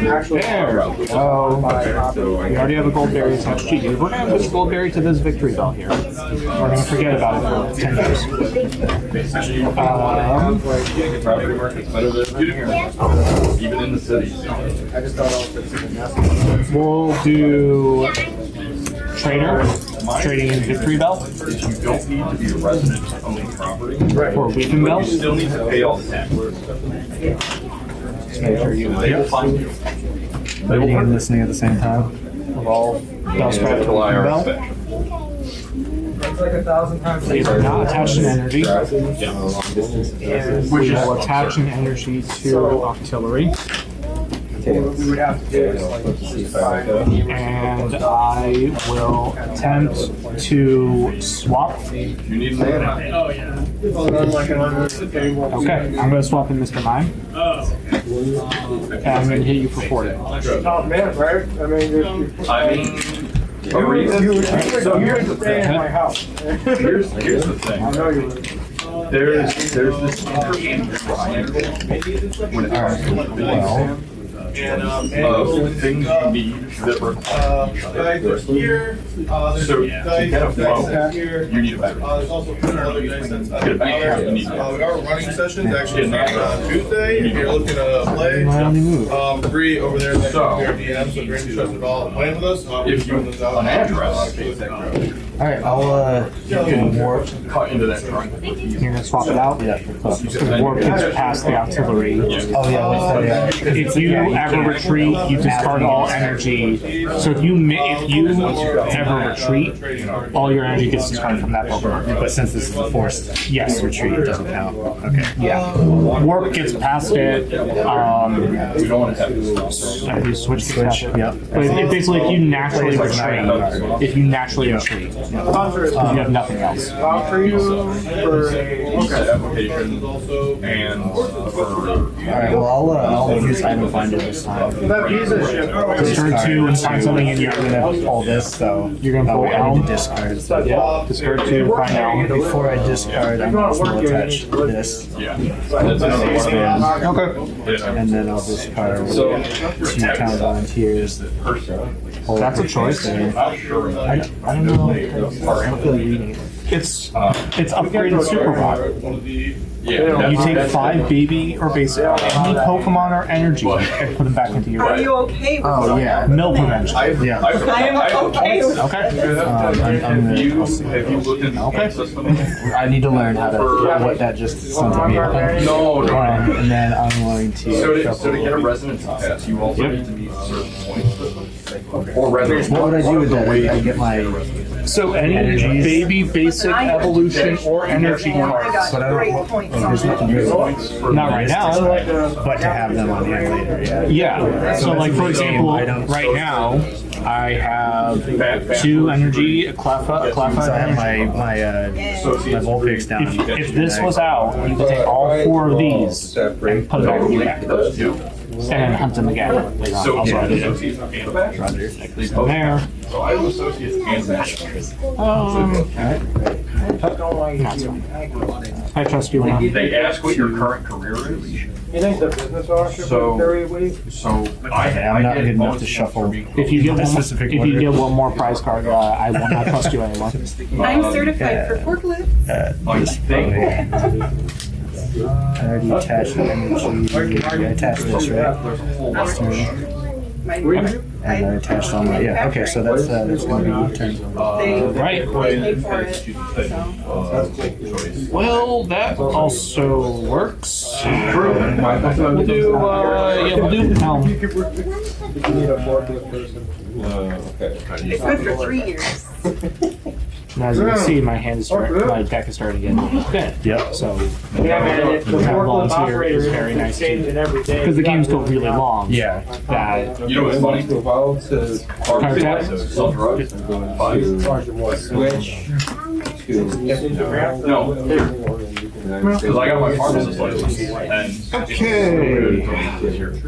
[SPEAKER 6] actually.
[SPEAKER 2] There we go. We already have a gold berry attached to you. We're going to put a gold berry to this victory bell here. We're going to forget about it for 10 years.
[SPEAKER 7] Property market's better than here, even in the cities.
[SPEAKER 6] I just thought I'll put some in that.
[SPEAKER 2] We'll do trader, trading in victory bell,
[SPEAKER 7] You don't need to be a resident to own property.
[SPEAKER 2] or weeping bell.
[SPEAKER 7] You still need to pay all the taxes.
[SPEAKER 2] Make sure you
[SPEAKER 7] They will find you.
[SPEAKER 2] reading and listening at the same time. Of all bell scratch or
[SPEAKER 7] July
[SPEAKER 2] weeping
[SPEAKER 7] or
[SPEAKER 2] bell.
[SPEAKER 7] inspection.
[SPEAKER 6] It's like 1,000 times.
[SPEAKER 2] These are not attached in energy.
[SPEAKER 6] And
[SPEAKER 2] We will attach an energy to artillery.
[SPEAKER 6] we would have to do is like just find
[SPEAKER 2] And I will attempt to swap.
[SPEAKER 7] You need mana.
[SPEAKER 6] like
[SPEAKER 2] Okay, I'm going to swap in Mr. Mime. And I'm going to hit you for 40.
[SPEAKER 6] Oh man, right? I mean,
[SPEAKER 7] I mean, a reason.
[SPEAKER 6] so you're staying in my house.
[SPEAKER 7] Here's the thing.
[SPEAKER 6] I know you would.
[SPEAKER 7] There's this interesting triangle when it comes to of things you need that require each other. So to get a flow, you need a battery.
[SPEAKER 4] There's also another dice that's
[SPEAKER 7] Get a battery, you need a
[SPEAKER 4] we are running sessions actually starting on Tuesday. If you're looking to play,
[SPEAKER 2] My only move.
[SPEAKER 4] Bree over there is
[SPEAKER 7] So,
[SPEAKER 4] their DM, so if you're interested at all in playing with us,
[SPEAKER 7] If you
[SPEAKER 4] those out.
[SPEAKER 7] an address,
[SPEAKER 2] Alright, I'll warp.
[SPEAKER 7] cut into that triangle.
[SPEAKER 2] You're going to swap it out? Yeah. Warp gets past the artillery.
[SPEAKER 3] Oh yeah, what's that?
[SPEAKER 2] If you ever retreat, you discard all energy. So if you ever retreat, all your energy gets discarded from that Pokemon.
[SPEAKER 3] But since this is a forced
[SPEAKER 2] Yes,
[SPEAKER 3] retreat, it doesn't count. Okay.
[SPEAKER 2] yeah. Warp gets past it.
[SPEAKER 7] We don't want to have this.
[SPEAKER 2] I do switch to
[SPEAKER 3] Switch,
[SPEAKER 2] tap it.
[SPEAKER 3] yep.
[SPEAKER 2] But it basically, if you naturally retreat, you have nothing else.
[SPEAKER 6] For you, for
[SPEAKER 7] Application and
[SPEAKER 3] Alright, well I'll use item finder this time.
[SPEAKER 6] that visa ship.
[SPEAKER 2] Turn 2 and find something in your.
[SPEAKER 3] I'm gonna pull this, so
[SPEAKER 2] You're gonna pull
[SPEAKER 3] I need
[SPEAKER 2] Elm?
[SPEAKER 3] to discard. So
[SPEAKER 2] Yeah. Discard 2, find out.
[SPEAKER 3] before I discard, I'm also gonna attach this,
[SPEAKER 7] yeah, that's another one of
[SPEAKER 2] Okay.
[SPEAKER 7] those.
[SPEAKER 3] and then I'll discard
[SPEAKER 7] So
[SPEAKER 3] 2 town volunteers.
[SPEAKER 2] That's a choice.
[SPEAKER 3] I don't know. I don't feel like reading it.
[SPEAKER 2] It's upgraded Super Rod.
[SPEAKER 7] Yeah,
[SPEAKER 2] You take 5 baby or basic, any Pokemon or energy, and put them back into your
[SPEAKER 9] Are
[SPEAKER 2] bag.
[SPEAKER 9] you okay with
[SPEAKER 3] Oh yeah.
[SPEAKER 2] Mill prevention.
[SPEAKER 3] Yeah.
[SPEAKER 9] I am okay with
[SPEAKER 2] Okay.
[SPEAKER 3] I'm
[SPEAKER 7] Have you
[SPEAKER 3] gonna,
[SPEAKER 7] looked into the system?
[SPEAKER 3] I need to learn how to what that just sent to me.
[SPEAKER 7] No,
[SPEAKER 3] And then I'm going to.
[SPEAKER 7] So to get a residency pass, you also need to meet certain points. Or residence.
[SPEAKER 3] What would I do with that? I get my.
[SPEAKER 2] So any
[SPEAKER 3] Energies.
[SPEAKER 2] baby, basic, evolution, or energy
[SPEAKER 9] I
[SPEAKER 2] cards.
[SPEAKER 9] got
[SPEAKER 3] But I don't-
[SPEAKER 9] great points on
[SPEAKER 3] There's nothing
[SPEAKER 9] that.
[SPEAKER 3] really.
[SPEAKER 2] Not right now.
[SPEAKER 3] But to have them on hand later, yeah.
[SPEAKER 2] Yeah. So like for example, right now I have 2 energy, a Cleffa,
[SPEAKER 3] So I have
[SPEAKER 2] energy.
[SPEAKER 3] my Vulpix down.
[SPEAKER 2] If this was out, you could take all 4 of these and put it back in your bag. And then hunt them again later on.
[SPEAKER 7] So
[SPEAKER 2] Also,
[SPEAKER 7] yeah,
[SPEAKER 2] I did
[SPEAKER 7] associates and a bachelor. They both-
[SPEAKER 2] there.
[SPEAKER 7] So I have associates and bachelors.
[SPEAKER 2] I trust you. Ron.
[SPEAKER 7] They ask what your current career is.
[SPEAKER 6] You think the business ownership
[SPEAKER 7] So-
[SPEAKER 6] is very weak?
[SPEAKER 7] So
[SPEAKER 3] I'm not good enough to shuffle.
[SPEAKER 2] If you get
[SPEAKER 3] A
[SPEAKER 2] one,
[SPEAKER 3] specific
[SPEAKER 2] if you
[SPEAKER 3] order.
[SPEAKER 2] get one more prize card, I will not trust you anymore.
[SPEAKER 9] I'm certified for forklift.
[SPEAKER 7] I think.
[SPEAKER 3] I already attached the energy. I attached this, right? And I attached all my, yeah, okay, so that's gonna be turn.
[SPEAKER 9] They
[SPEAKER 2] Right.
[SPEAKER 9] pay for it, so.
[SPEAKER 2] Well, that also works. We'll do, we'll do Helm.
[SPEAKER 6] You need a forklift person.
[SPEAKER 9] It's good for 3 years.
[SPEAKER 2] And as you can see, my hand is my deck is starting to get good.
[SPEAKER 3] Yep.
[SPEAKER 2] So
[SPEAKER 6] Yeah, man, the
[SPEAKER 2] that
[SPEAKER 6] forklift
[SPEAKER 2] volunteer
[SPEAKER 6] operator
[SPEAKER 2] is very nice too.
[SPEAKER 6] changing every day.
[SPEAKER 2] Because the games go really long.
[SPEAKER 3] Yeah.
[SPEAKER 2] That
[SPEAKER 7] You know what's funny?
[SPEAKER 2] Card tap.
[SPEAKER 7] Self-drive.
[SPEAKER 3] Switch to.
[SPEAKER 7] No, because I got my pharmacist license and.
[SPEAKER 2] Okay.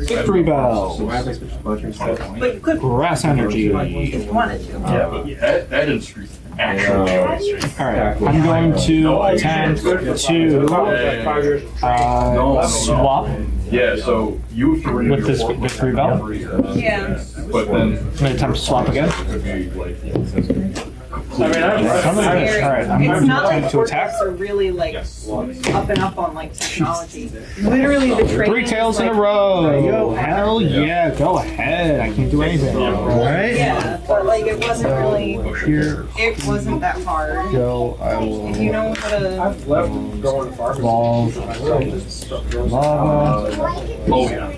[SPEAKER 2] Victory Bell.
[SPEAKER 9] But you could
[SPEAKER 2] Grass energy.
[SPEAKER 9] if you wanted to.
[SPEAKER 7] That industry
[SPEAKER 1] actually alright, I'm going to attempt to swap
[SPEAKER 7] Yeah, so you have to renew
[SPEAKER 1] with this
[SPEAKER 7] your
[SPEAKER 1] the 3 bell.
[SPEAKER 9] Yeah.
[SPEAKER 7] but then
[SPEAKER 1] I'm going to attempt to swap again.
[SPEAKER 7] it could be like
[SPEAKER 1] Alright, I'm
[SPEAKER 9] It's
[SPEAKER 1] going
[SPEAKER 9] not
[SPEAKER 1] to
[SPEAKER 9] like
[SPEAKER 1] attempt to attack.
[SPEAKER 9] Forklifts are really like up and up on like technology. Literally the training.
[SPEAKER 1] 3 tails
[SPEAKER 9] is,
[SPEAKER 1] in a
[SPEAKER 9] like,
[SPEAKER 1] row. Hell yeah, go ahead. I can't do anything.
[SPEAKER 2] Alright.
[SPEAKER 9] Yeah, but like it wasn't really.
[SPEAKER 2] Here
[SPEAKER 9] It wasn't that hard.
[SPEAKER 2] go. I
[SPEAKER 9] If you
[SPEAKER 2] will
[SPEAKER 9] know how to.
[SPEAKER 6] I've left going to pharmacy.
[SPEAKER 2] evolve lava
[SPEAKER 7] oh yeah.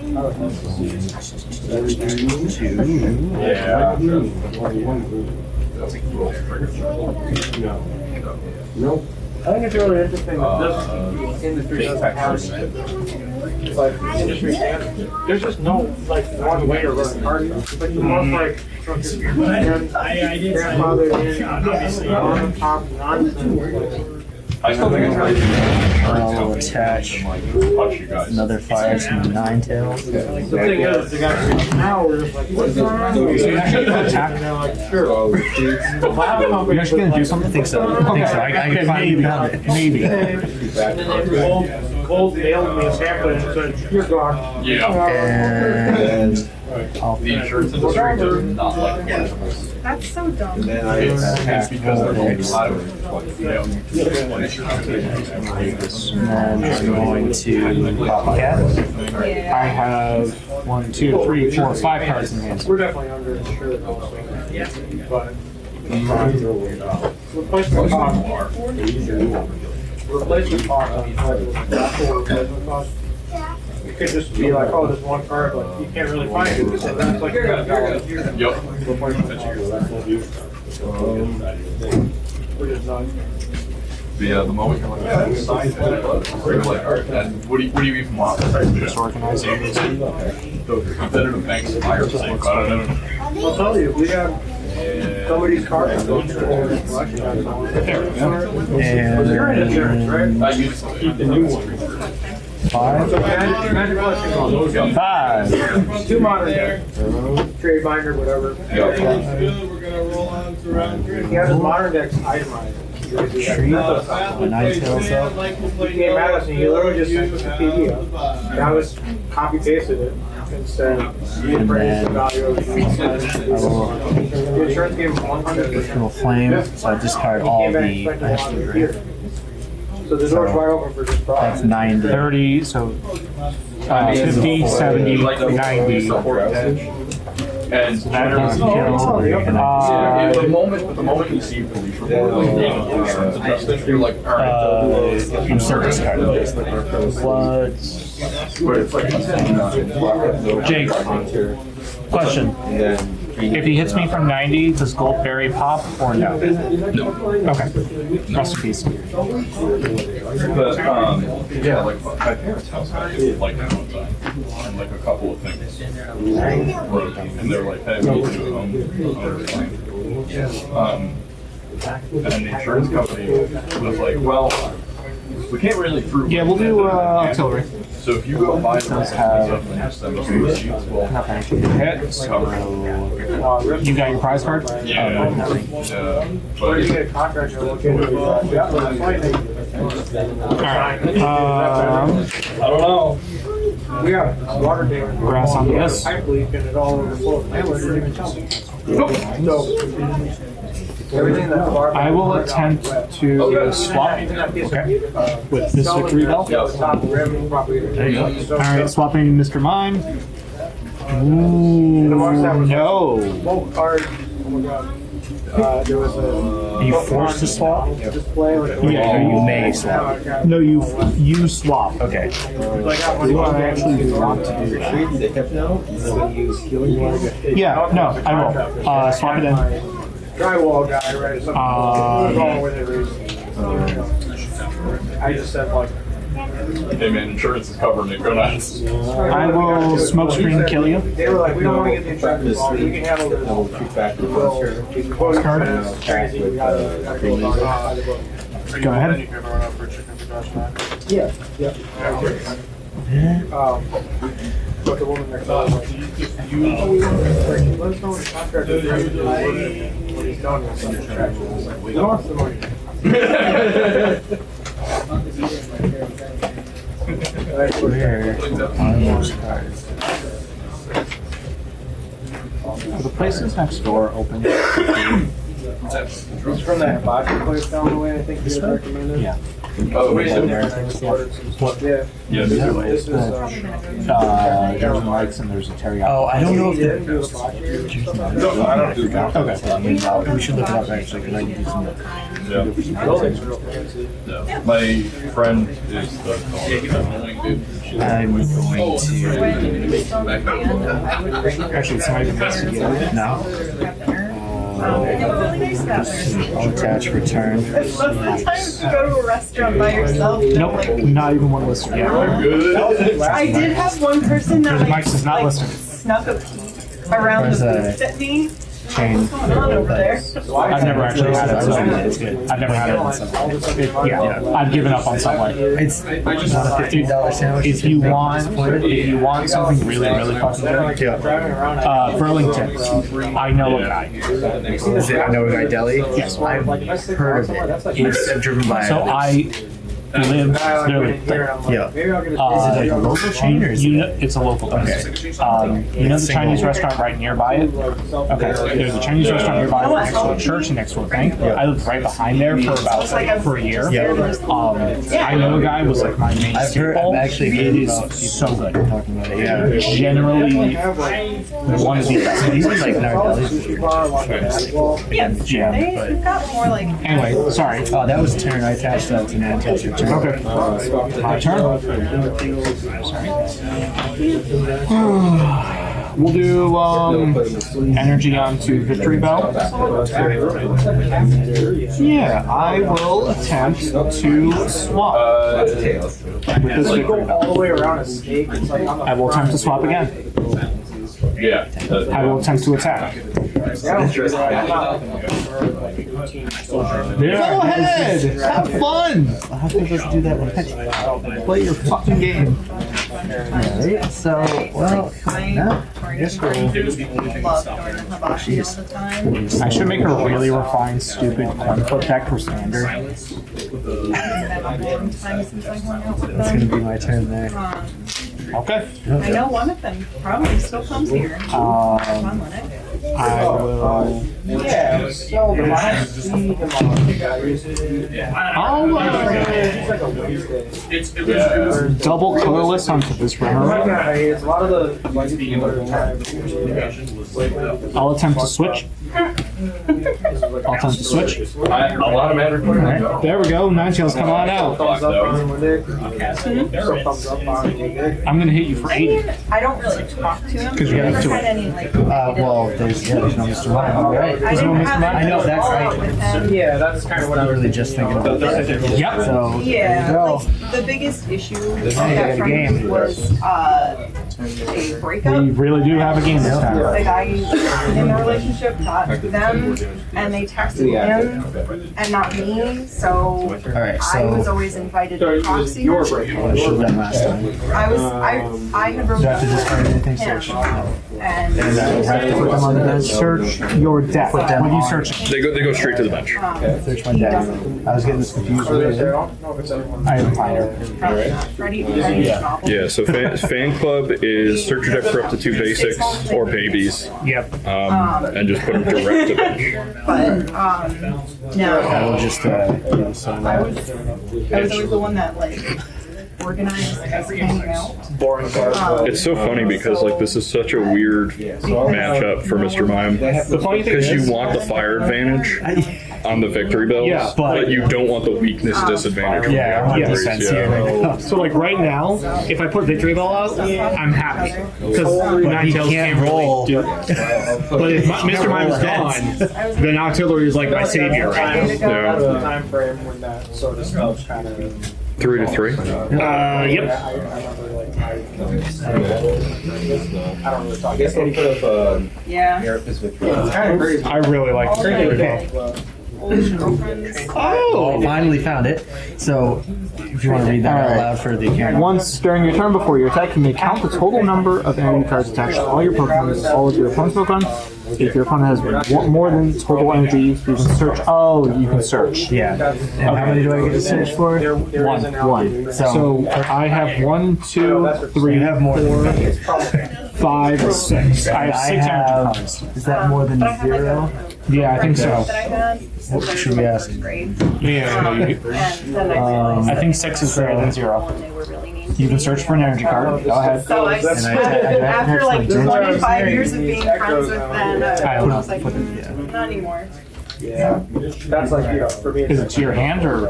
[SPEAKER 6] I think it's really interesting that this industry doesn't have like industry standards. There's just no like one way to run a party. It's like the most like grandfather on the top nonsense.
[SPEAKER 7] I still think it's crazy.
[SPEAKER 2] I'll attach
[SPEAKER 7] Watch you guys.
[SPEAKER 2] another fire to the Ninetales.
[SPEAKER 6] The thing is, the guys now we're just like, what's going on?
[SPEAKER 1] So you're actually going to attack?
[SPEAKER 6] And they're like, sure. The lab company.
[SPEAKER 1] You're actually going to do something?
[SPEAKER 2] I think so. I think so. I can finally found it.
[SPEAKER 1] Maybe.
[SPEAKER 6] And then they both mailed me a pamphlet and said, you're gone.
[SPEAKER 7] Yeah.
[SPEAKER 2] And I'll
[SPEAKER 7] The insurance industry does not like collectibles.
[SPEAKER 9] That's so dumb.
[SPEAKER 7] It's because there's a lot of
[SPEAKER 2] and I'm going to copycat.
[SPEAKER 9] Yeah.
[SPEAKER 1] I have 1, 2, 3, 4, 5 cards in hand.
[SPEAKER 6] We're definitely underinsured also. But replacement cost. Replacement cost on actual replacement cost. You could just be like, oh, there's one card, like you can't really find it. So that's like $100.
[SPEAKER 7] Yep.
[SPEAKER 6] Replacement cost. We're just not.
[SPEAKER 7] The moment you're like, yeah, size it, you're like, all right, then what do you even want?
[SPEAKER 1] Just organize it.
[SPEAKER 7] The competitive banks fire the same card.
[SPEAKER 6] I'll tell you, we have some of these cards that go to the collection. You're in insurance, right?
[SPEAKER 7] I used to keep the new one.
[SPEAKER 2] 5.
[SPEAKER 6] So Magic Collection goes
[SPEAKER 1] 5.
[SPEAKER 6] 2 modern decks, trade binder, whatever.
[SPEAKER 7] Yeah.
[SPEAKER 4] We're gonna roll on to round 3.
[SPEAKER 6] He has his modern decks itemized.
[SPEAKER 2] Tree. Ninetales up.
[SPEAKER 6] He came at us and he literally just sent us a PDF. And I was copy pasted it and said, the appraised value of the insurance gave him 100%.
[SPEAKER 2] Little flame. So I discard all the. I have to agree.
[SPEAKER 6] So the door's wide open for this
[SPEAKER 2] That's
[SPEAKER 6] product.
[SPEAKER 2] 90.
[SPEAKER 1] 30, so 50, 70, 90.
[SPEAKER 7] And
[SPEAKER 1] That doesn't kill.
[SPEAKER 7] the moment you see police report, you're like, all right.
[SPEAKER 2] Insert this card.
[SPEAKER 1] Bloods. Jake, question. If he hits me from 90, does Goldberry pop or no?
[SPEAKER 7] No.
[SPEAKER 1] Okay. Rest in peace.
[SPEAKER 7] But yeah, like my parents' house had like that one time, and like a couple of things broke, and they're like, "Hey, we need to do and the insurance company was like, "Well, we can't really prove."
[SPEAKER 1] Yeah, we'll do artillery.
[SPEAKER 7] So if you go buy those stuff and just send us the receipts, well,
[SPEAKER 1] Hit. You got your prize card?
[SPEAKER 7] yeah,
[SPEAKER 6] Or
[SPEAKER 7] but
[SPEAKER 6] you get a contractor to look into it.
[SPEAKER 1] Alright.
[SPEAKER 7] I don't know.
[SPEAKER 6] We got water damage.
[SPEAKER 1] Grass on this.
[SPEAKER 6] Pipe leak and it all overflowed. Landlord didn't even tell me. So everything that
[SPEAKER 1] I will attempt to swap. Okay. With Mr. 3 bell.
[SPEAKER 6] There
[SPEAKER 7] you go.
[SPEAKER 1] Alright, swapping Mr. Mime. Ooh, no.
[SPEAKER 6] Both cards. Oh my god. There was a.
[SPEAKER 1] Are you forced to swap?
[SPEAKER 6] Display. Like,
[SPEAKER 2] Yeah, you may swap.
[SPEAKER 1] No, you swap.
[SPEAKER 2] Okay.
[SPEAKER 6] Like,
[SPEAKER 1] What do I actually want to do? Yeah, no, I will. Swap it in.
[SPEAKER 6] Drywall guy, right? Something wrong with it. I just said like.
[SPEAKER 7] Hey man, insurance is covering it. Go nuts.
[SPEAKER 1] I will smoke screen kill you.
[SPEAKER 6] They were like, we don't want to get the insurance involved. We can handle this.
[SPEAKER 1] Card. Go ahead.
[SPEAKER 6] Yeah. But the woman next door was like, let us know when the contract is ready. When he's done with some contraction. I was like, we don't have the money.
[SPEAKER 1] Are the places next door open?
[SPEAKER 6] It's from that hibachi place down the way, I think you had recommended.
[SPEAKER 1] Yeah.
[SPEAKER 7] Oh, wait,
[SPEAKER 1] What?
[SPEAKER 6] Yeah.
[SPEAKER 7] yeah,
[SPEAKER 6] This is,
[SPEAKER 1] There's Mike's and there's a teriyaki.
[SPEAKER 2] Oh, I don't know if they're.
[SPEAKER 6] do hibachi.
[SPEAKER 7] no, I don't do that.
[SPEAKER 1] Okay.
[SPEAKER 2] We should look it up actually, because I can do some.
[SPEAKER 7] Yeah.
[SPEAKER 6] Building's real fancy.
[SPEAKER 7] Yeah. My friend is the
[SPEAKER 2] I'm going to.
[SPEAKER 1] Actually, somebody wants to get it.
[SPEAKER 2] No.
[SPEAKER 9] They were really nice about it.
[SPEAKER 2] I'll attach return.
[SPEAKER 9] Most of the time, you go to a restaurant by yourself.
[SPEAKER 1] Nope, not even one listener.
[SPEAKER 9] I did have one person that like,
[SPEAKER 1] Mike's is not listening.
[SPEAKER 9] snuck a peek around
[SPEAKER 2] Where's
[SPEAKER 9] the
[SPEAKER 2] that?
[SPEAKER 9] booth at me.
[SPEAKER 2] Chain.
[SPEAKER 9] What's going on over there?
[SPEAKER 1] I've never actually had it.
[SPEAKER 2] It's
[SPEAKER 1] So
[SPEAKER 2] good.
[SPEAKER 1] I've never had it in Subway. Yeah, I've given up on Subway.
[SPEAKER 2] It's not a $15 sandwich.
[SPEAKER 1] If you want something really, really fucking good, Burlington. I know a guy.
[SPEAKER 2] Is it I know a guy deli?
[SPEAKER 1] Yes.
[SPEAKER 2] I've heard of it. It's driven by.
[SPEAKER 1] So I live literally.
[SPEAKER 2] Yeah.
[SPEAKER 6] Maybe I'll get a.
[SPEAKER 2] Is it like a local chain or is it?
[SPEAKER 1] It's a local place. You know the Chinese restaurant right nearby it? Okay, there's a Chinese restaurant nearby next to a church and next to a bank. I lived right behind there for a year. I know a guy was like my main
[SPEAKER 2] I've actually heard
[SPEAKER 1] It is
[SPEAKER 2] about
[SPEAKER 1] so good.
[SPEAKER 2] talking about it. Yeah.
[SPEAKER 1] Generally, one of the best.
[SPEAKER 2] These are like Ninetales.
[SPEAKER 1] Yeah.
[SPEAKER 9] They've got more like.
[SPEAKER 1] Anyway, sorry.
[SPEAKER 2] Oh, that was turn. I attached that to Ninetales return.
[SPEAKER 1] Okay. My turn. We'll do energy onto Victory Bell. Yeah, I will attempt to swap with this Victory Bell.
[SPEAKER 6] All the way around a snake. It's like I'm a
[SPEAKER 1] I will attempt to swap again.
[SPEAKER 7] Yeah.
[SPEAKER 1] I will attempt to attack. Go ahead! Have fun!
[SPEAKER 2] How can I just do that one?
[SPEAKER 1] Play your fucking game.
[SPEAKER 2] Alright, so, well, no. I guess we'll.
[SPEAKER 9] Love going to hibachi all the time.
[SPEAKER 1] I should make a really refined, stupid coin flip deck for standard.
[SPEAKER 9] It's been a long time since I hung out with
[SPEAKER 2] It's gonna
[SPEAKER 9] them.
[SPEAKER 2] be my turn there.
[SPEAKER 1] Okay.
[SPEAKER 9] I know one of them probably still comes here. Fun with it.
[SPEAKER 1] I will.
[SPEAKER 6] Yeah, so the last see him
[SPEAKER 1] I'll
[SPEAKER 6] it's like a Wednesday.
[SPEAKER 1] double colorless onto this river.
[SPEAKER 6] It's a lot of the like
[SPEAKER 1] I'll attempt to switch. I'll attempt to switch.
[SPEAKER 7] A lot of matter.
[SPEAKER 1] Alright, there we go. Ninetales, come on out.
[SPEAKER 6] thumbs up on him with it. So thumbs up on him with it.
[SPEAKER 1] I'm gonna hit you for
[SPEAKER 9] I mean,
[SPEAKER 1] 80.
[SPEAKER 9] I don't really talk to him.
[SPEAKER 1] 'Cause you
[SPEAKER 9] I've
[SPEAKER 1] have
[SPEAKER 9] never
[SPEAKER 1] to.
[SPEAKER 9] had any like.
[SPEAKER 2] Well, there's no Mr. Mime, alright.
[SPEAKER 9] I didn't have
[SPEAKER 2] I know,
[SPEAKER 9] any
[SPEAKER 2] that's
[SPEAKER 9] fallout
[SPEAKER 2] right.
[SPEAKER 9] with them.
[SPEAKER 6] Yeah, that's kind of what I
[SPEAKER 2] I'm
[SPEAKER 6] was
[SPEAKER 2] really just thinking about that.
[SPEAKER 1] Yep.
[SPEAKER 2] So,
[SPEAKER 9] Yeah,
[SPEAKER 2] go.
[SPEAKER 9] like the biggest issue
[SPEAKER 2] only
[SPEAKER 9] that
[SPEAKER 2] a
[SPEAKER 9] from
[SPEAKER 2] game.
[SPEAKER 9] me was a breakup.
[SPEAKER 1] We really do have a game this
[SPEAKER 9] The
[SPEAKER 1] time.
[SPEAKER 9] guy in the relationship got them, and they texted him and not me. So
[SPEAKER 2] Alright,
[SPEAKER 9] I was
[SPEAKER 2] so.
[SPEAKER 9] always invited to proxy.
[SPEAKER 6] your break.
[SPEAKER 2] I should have done last time.
[SPEAKER 9] I had broken
[SPEAKER 2] Do I have to
[SPEAKER 9] up
[SPEAKER 2] discard anything?
[SPEAKER 9] with him,
[SPEAKER 2] Search.
[SPEAKER 9] and
[SPEAKER 2] And I have to put them on the bench.
[SPEAKER 1] Search your deck. What
[SPEAKER 2] them
[SPEAKER 1] are you
[SPEAKER 2] on.
[SPEAKER 1] searching?
[SPEAKER 7] They go straight to the bench.
[SPEAKER 2] Search my deck. I was getting this confused with it.
[SPEAKER 1] I have a finder.
[SPEAKER 9] probably not. Freddie's novel.
[SPEAKER 7] Yeah, so fan club is search your deck for up to 2 basics or babies,
[SPEAKER 1] Yep.
[SPEAKER 7] and just put them direct to bench.
[SPEAKER 9] But no.
[SPEAKER 2] I will just, do some.
[SPEAKER 9] I was always the one that like organized everything out.
[SPEAKER 6] Boring card.
[SPEAKER 7] It's so funny because like this is such a weird matchup for Mr. Mime
[SPEAKER 1] The funny thing
[SPEAKER 7] because
[SPEAKER 1] is,
[SPEAKER 7] you want the fire advantage on the victory bells,
[SPEAKER 1] Yeah,
[SPEAKER 7] but you don't want the weakness disadvantage. on the
[SPEAKER 2] Yeah, I want
[SPEAKER 7] victories,
[SPEAKER 2] defense
[SPEAKER 7] yeah.
[SPEAKER 2] here.
[SPEAKER 1] so like right now, if I put Victory Bell out, I'm happy because
[SPEAKER 2] He
[SPEAKER 1] Ninetales
[SPEAKER 2] can't
[SPEAKER 1] can't
[SPEAKER 2] roll.
[SPEAKER 1] really do it. But if Mr. Mime is gone, then Octillery is like my savior right now.
[SPEAKER 7] Yeah.
[SPEAKER 6] The time frame when that sort of stuff kind of.
[SPEAKER 7] 3 to 3.
[SPEAKER 1] Yep.
[SPEAKER 6] I remember like I don't really talk. I guess they could have.
[SPEAKER 9] Yeah.
[SPEAKER 6] It's kind of crazy.
[SPEAKER 1] I really like Victory Bell.
[SPEAKER 9] Old girlfriends.
[SPEAKER 2] Oh, finally found it. So, If you want to read that out loud for the camera.
[SPEAKER 1] Once during your turn before your attack, you may count the total number of energy cards attached to all your Pokemon and all of your opponent's Pokemon. If your opponent has more than total energy, you can search. Oh, you can search.
[SPEAKER 2] Yeah. And how many do I get to search for? One.
[SPEAKER 1] So I have 1, 2, 3,
[SPEAKER 2] You have more
[SPEAKER 1] four,
[SPEAKER 2] than
[SPEAKER 1] 5, 6. I have 6 energy cards.
[SPEAKER 2] Is that more than
[SPEAKER 9] But I have like
[SPEAKER 2] 0?
[SPEAKER 1] Yeah, I think so.
[SPEAKER 9] that I had.
[SPEAKER 2] What should we ask?
[SPEAKER 9] Grade.
[SPEAKER 1] Yeah,
[SPEAKER 9] And then I
[SPEAKER 1] I think 6 is greater than 0.
[SPEAKER 9] they were really mean.
[SPEAKER 1] You can search for an energy card. Go ahead.
[SPEAKER 9] So I,
[SPEAKER 2] And I
[SPEAKER 9] after like
[SPEAKER 2] actually
[SPEAKER 9] 25 years of being friends with them, I
[SPEAKER 1] don't
[SPEAKER 9] was like,
[SPEAKER 2] Put it, yeah.
[SPEAKER 9] not anymore.
[SPEAKER 6] Yeah. That's like, you know, for me.
[SPEAKER 1] Is it to your hand or?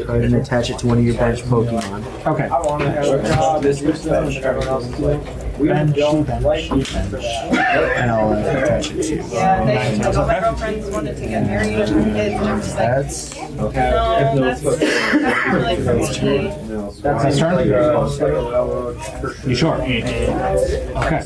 [SPEAKER 2] Card and attach it to one of your bench Pokemon.
[SPEAKER 1] Okay.
[SPEAKER 6] I want to have a job, this is stuff, and everyone else is doing. We don't like you for that.
[SPEAKER 2] And I'll attach it to.
[SPEAKER 9] Yeah, they, all my girlfriends wanted to get married and have kids, and I'm just like,
[SPEAKER 2] That's
[SPEAKER 9] no, that's not really for me.
[SPEAKER 6] That's
[SPEAKER 1] His turn?
[SPEAKER 6] You
[SPEAKER 1] You sure? Okay.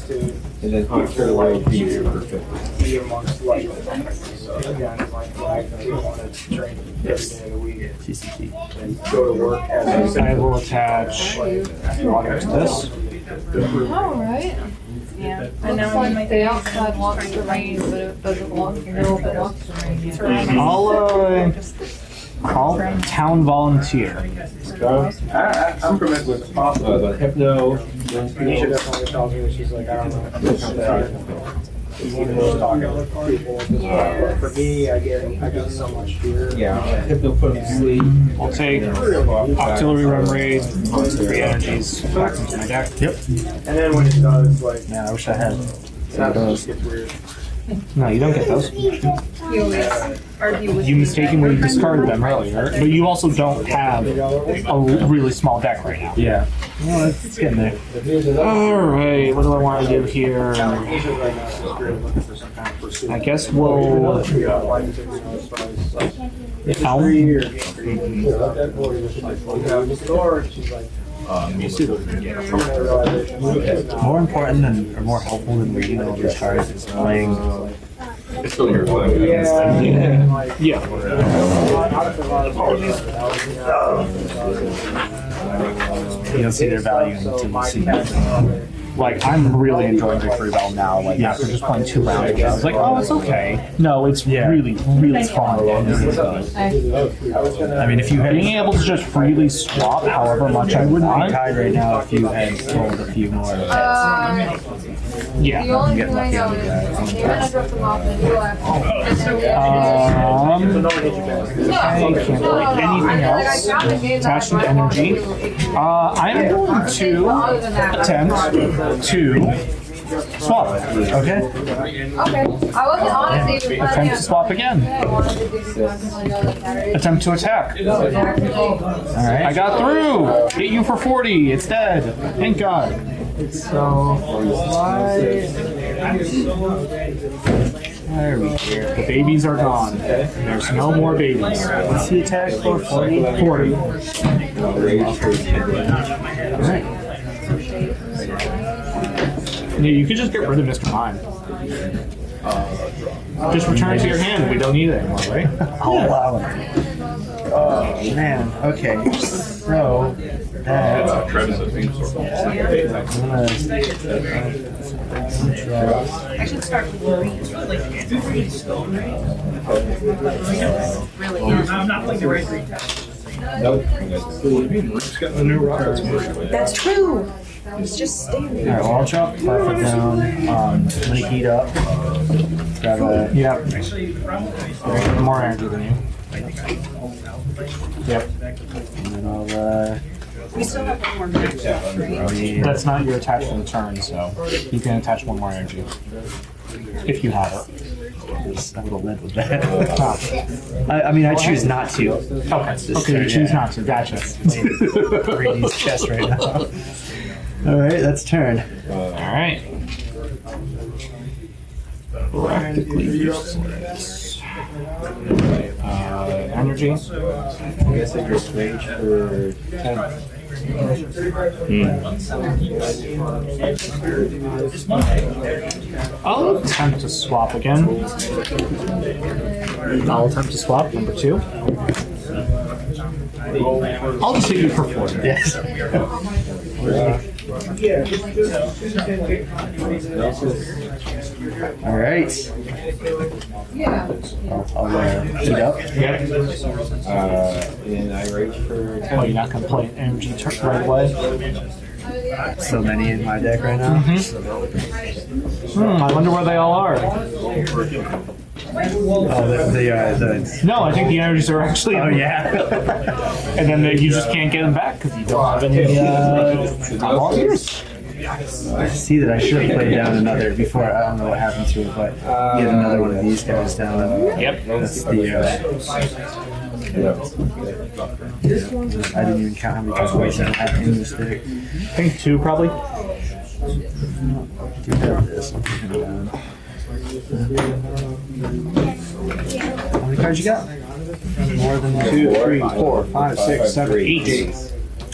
[SPEAKER 7] And then picture away be here for 50.
[SPEAKER 6] be amongst like, again, like, I want to train every day of the week
[SPEAKER 2] TCT.
[SPEAKER 6] and go to work as I said.
[SPEAKER 1] I will attach water to this.
[SPEAKER 10] Alright.
[SPEAKER 9] Yeah, I know.
[SPEAKER 10] Looks like the outside walks the rain, but it doesn't walk the middle that walks the rain.
[SPEAKER 1] I'll town volunteer.
[SPEAKER 6] I'm committed with the possible.
[SPEAKER 7] The hypno.
[SPEAKER 6] Nisha definitely tells me that she's like, I don't know. Even just talking to people, but for me, I get so much fear.
[SPEAKER 7] Yeah, hypno put him to sleep.
[SPEAKER 1] We'll take Auxiliary Run Raid, 3 energies back into my deck.
[SPEAKER 2] Yep.
[SPEAKER 6] And then when it does, like,
[SPEAKER 2] Yeah, I wish I had.
[SPEAKER 6] that just gets weird.
[SPEAKER 1] No, you don't get those.
[SPEAKER 9] You always argue with
[SPEAKER 1] You
[SPEAKER 9] me.
[SPEAKER 1] mistakenly discarded them earlier, but you also don't have a really small deck right now.
[SPEAKER 2] Yeah. Well, it's getting there.
[SPEAKER 1] Alright, what do I want to do here?
[SPEAKER 6] Nisha's right now just really looking for some kind of pursuit.
[SPEAKER 1] I guess we'll... Elm?
[SPEAKER 2] More important than, or more helpful than reading all these cards is playing.
[SPEAKER 7] It's still your time.
[SPEAKER 1] Yeah.
[SPEAKER 2] You don't see their value until you see it.
[SPEAKER 1] Like, I'm really enjoying Victory Bell now. Like, after just playing 2 rounds ago, I was like, oh, it's okay. No, it's really, really fun.
[SPEAKER 2] I mean, if you had.
[SPEAKER 1] Being able to just freely swap however much I
[SPEAKER 2] I wouldn't be
[SPEAKER 1] want.
[SPEAKER 2] tied right now if you had rolled a few more.
[SPEAKER 1] Yeah.
[SPEAKER 10] The only
[SPEAKER 2] Get
[SPEAKER 10] thing I
[SPEAKER 2] lucky
[SPEAKER 10] know
[SPEAKER 2] on the
[SPEAKER 10] is,
[SPEAKER 2] guy.
[SPEAKER 10] I came in, I dropped them off, and you left.
[SPEAKER 1] I can't play anything else. Attached to energy. I'm going to attempt to swap.
[SPEAKER 2] Okay.
[SPEAKER 10] Okay, I wasn't honestly even planning
[SPEAKER 1] Attempt to
[SPEAKER 10] on.
[SPEAKER 1] swap again.
[SPEAKER 10] I wanted to do something like that.
[SPEAKER 1] Attempt to attack.
[SPEAKER 2] Alright.
[SPEAKER 1] I got through. Hit you for 40. It's dead. Thank God.
[SPEAKER 2] So, why are we here?
[SPEAKER 1] The babies are gone. There's no more babies.
[SPEAKER 2] What's the attack for? 40?
[SPEAKER 1] 40. Yeah, you could just get rid of Mr. Mime. Just return it to your hand. We don't need it anymore, right?
[SPEAKER 2] I'll allow it. Oh, man. Okay. So, that.
[SPEAKER 7] Travis, I think, sort of.
[SPEAKER 9] I should start with green. Really? I'm not like the right green.
[SPEAKER 7] Nope. It's got the new rockets.
[SPEAKER 9] That's true. He's just standing.
[SPEAKER 2] Alright, well, I'll drop Puffer down. Let me heat up. Grab a.
[SPEAKER 1] Yeah. More energy than you. Yep.
[SPEAKER 2] And then I'll,
[SPEAKER 9] We still have one more match, right?
[SPEAKER 1] That's not your attach for the turn, so you can attach 1 more energy. If you have it.
[SPEAKER 2] a little led with that.
[SPEAKER 1] Ah.
[SPEAKER 2] I mean, I choose not to.
[SPEAKER 1] Okay, you choose not to. Gotcha.
[SPEAKER 2] Brady's chest right now. All right, that's turn.
[SPEAKER 1] All right. Practically useless. Energy.
[SPEAKER 7] I guess I just range for 10.
[SPEAKER 1] I'll attempt to swap again. I'll attempt to swap, number 2. I'll just hit you for 40.
[SPEAKER 2] Yes. All right. I'll heat up.
[SPEAKER 3] And I rage for
[SPEAKER 1] Oh, you're not gonna play an energy turn right away?
[SPEAKER 2] So many in my deck right now.
[SPEAKER 1] I wonder where they all are.
[SPEAKER 2] Oh, the
[SPEAKER 1] No, I think the energies are actually.
[SPEAKER 2] oh yeah.
[SPEAKER 1] And then you just can't get them back because you don't have any volunteers.
[SPEAKER 2] I see that I should have played down another before. I don't know what happened to it, but get another one of these guys down.
[SPEAKER 1] Yep.
[SPEAKER 2] That's I didn't even count how many times I have in this deck.
[SPEAKER 1] I think 2 probably.
[SPEAKER 2] Do you have this? I'm putting it down. How many cards you got? More than 2, 3, 4, 5, 6, 7, 8.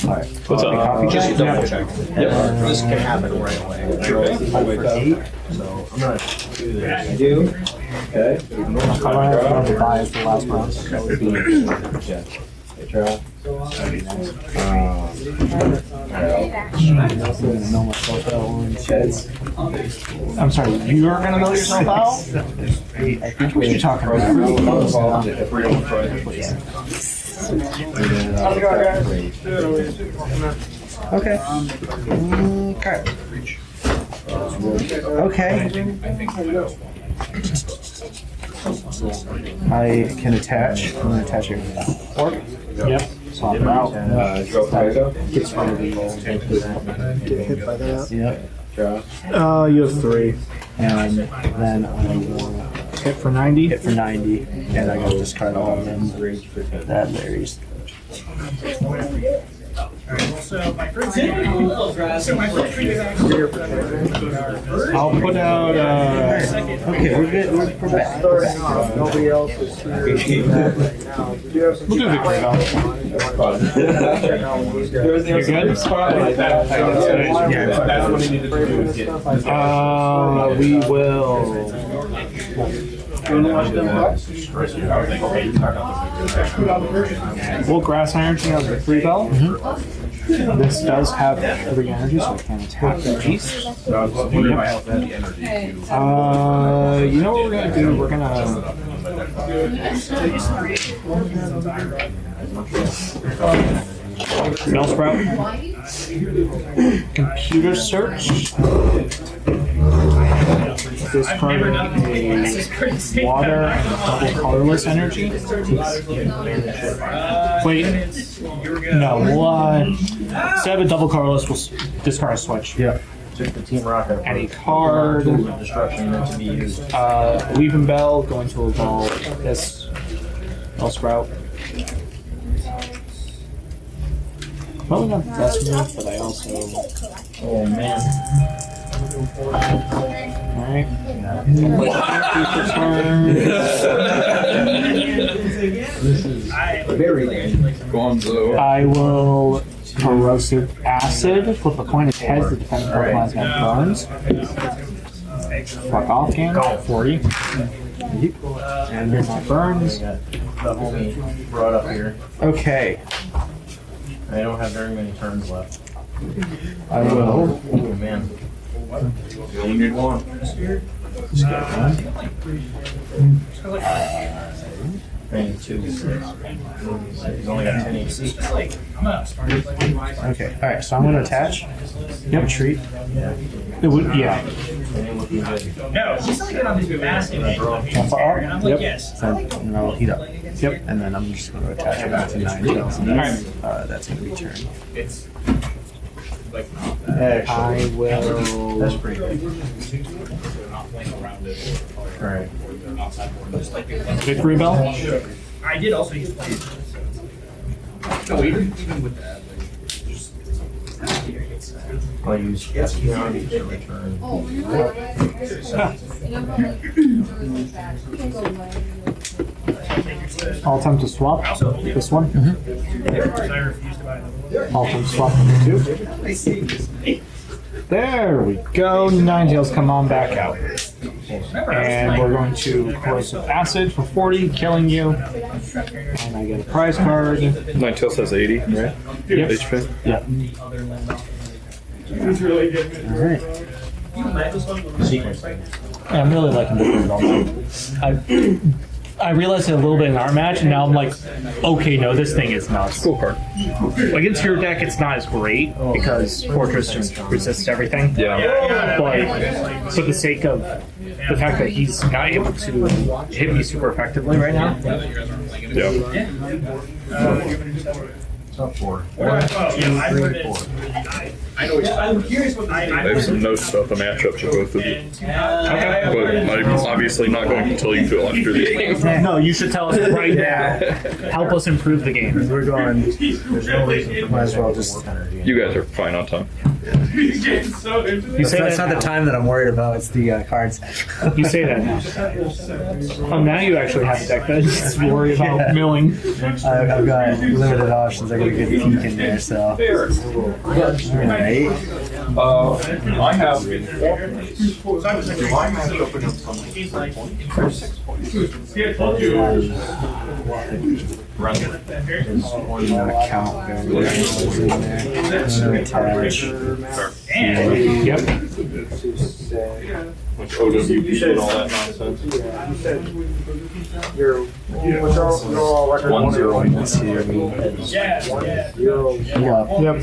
[SPEAKER 2] Alright.
[SPEAKER 1] What's up?
[SPEAKER 2] Coffee
[SPEAKER 5] Just
[SPEAKER 2] check?
[SPEAKER 5] double check. Yep. This can happen right away.
[SPEAKER 2] For 8.
[SPEAKER 5] So I'm gonna do this.
[SPEAKER 3] I do. Okay.
[SPEAKER 1] How about I have to buy is the last round?
[SPEAKER 3] That would be draw.
[SPEAKER 2] That'd be nice.
[SPEAKER 3] Know myself out on sheds.
[SPEAKER 1] I'm sorry, you're gonna know yourself out?
[SPEAKER 2] I think what you're talking about.
[SPEAKER 3] If we don't try to play.
[SPEAKER 6] How's it going, guys?
[SPEAKER 2] Okay. Okay. I can attach. I'm gonna attach it.
[SPEAKER 1] Yep.
[SPEAKER 2] Swap it out.
[SPEAKER 3] Draw Tycho.
[SPEAKER 2] Gets rid of the
[SPEAKER 6] Get hit by that.
[SPEAKER 2] Yep.
[SPEAKER 3] Draw.
[SPEAKER 1] You have 3.
[SPEAKER 2] And then I will
[SPEAKER 1] Hit for 90.
[SPEAKER 2] hit for 90, and I gotta discard all of them. That varies.
[SPEAKER 1] I'll put out.
[SPEAKER 2] Okay, we're good. We're back.
[SPEAKER 6] Starting off, nobody else is here. Right now. Did you have some
[SPEAKER 1] We'll do the green belt.
[SPEAKER 6] check out with these guys?
[SPEAKER 1] You're good?
[SPEAKER 4] That's what he needed to do is get.
[SPEAKER 1] We will. We'll grass energy on the 3 bell. This does have 3 energy, so I can attack the beast.
[SPEAKER 5] So I was wondering if I have the energy to.
[SPEAKER 1] You know what we're gonna do? We're gonna. Bellsprout. Computer search. Discarding a water double colorless energy. Wait, no, we'll instead of a double colorless, we'll discard a switch.
[SPEAKER 2] Yeah.
[SPEAKER 5] Just the Team Rocket.
[SPEAKER 1] Any card.
[SPEAKER 5] Tools of destruction meant to be used.
[SPEAKER 1] Weaving Bell, going to evolve this Bellsprout. Probably not the best move, but I also.
[SPEAKER 5] Oh man.
[SPEAKER 1] Alright.
[SPEAKER 5] Very Gonzo.
[SPEAKER 1] I will Corrosive Acid, flip a coin, its heads, the defensive Pokemon's got burns. Fuck off, game. 40. And here's my burns.
[SPEAKER 5] The homie brought up here.
[SPEAKER 2] Okay.
[SPEAKER 5] I don't have very many turns left.
[SPEAKER 2] I will.
[SPEAKER 5] Oh man. You only need one. I need 2. He's only got 10 AC.
[SPEAKER 2] Okay. All right. So I'm gonna attach.
[SPEAKER 1] Yep.
[SPEAKER 2] Retreat.
[SPEAKER 1] It would, yeah.
[SPEAKER 8] No, she's like on this basket.
[SPEAKER 2] Alpha up.
[SPEAKER 8] And I'm like, yes.
[SPEAKER 2] And I'll heat up.
[SPEAKER 1] Yep.
[SPEAKER 2] And then I'm just gonna attach it to 9. That's gonna be turn.
[SPEAKER 1] I will.
[SPEAKER 5] That's pretty good. Alright.
[SPEAKER 1] Victory Bell.
[SPEAKER 8] I did also use play. No, even with that.
[SPEAKER 5] I'll use Espionage to return.
[SPEAKER 1] I'll attempt to swap this one.
[SPEAKER 8] I refused to buy them.
[SPEAKER 1] I'll attempt to swap number 2. There we go. Ninetales, come on back out. And we're going to corrosive acid for 40, killing you. And I get a prize card.
[SPEAKER 7] Ninetales has 80, right?
[SPEAKER 1] Yep.
[SPEAKER 7] HP.
[SPEAKER 1] Yep.
[SPEAKER 2] Alright.
[SPEAKER 1] Yeah, I'm really liking the build. I realized it a little bit in our match, and now I'm like, okay, no, this thing is nuts.
[SPEAKER 7] Cool card.
[SPEAKER 1] Against your deck, it's not as great because Fortress just resists everything.
[SPEAKER 7] Yeah.
[SPEAKER 1] But for the sake of the fact that he's not able to hit me super effectively right now.
[SPEAKER 7] Yeah.
[SPEAKER 8] I'm curious what
[SPEAKER 7] I have some notes about the matchups of both of you. Okay. But I'm obviously not going to tell you until after the game.
[SPEAKER 1] No, you should tell us right now. Help us improve the game.
[SPEAKER 2] We're going. There's no reason. Might as well just.
[SPEAKER 7] You guys are fine on time.
[SPEAKER 1] You say
[SPEAKER 2] That's
[SPEAKER 1] that
[SPEAKER 2] not the time that I'm worried about. It's the cards.
[SPEAKER 1] You say that now. Now you actually have a deck that needs to worry about milling.
[SPEAKER 2] I've got limited options. I got a good peek in there, so. Alright.
[SPEAKER 7] I have.
[SPEAKER 2] Count variables in there. Attach.
[SPEAKER 1] Yep.
[SPEAKER 7] Like OWP and all that nonsense.
[SPEAKER 6] You said your overall record
[SPEAKER 7] 1-0.
[SPEAKER 6] 1-0.
[SPEAKER 1] Yep.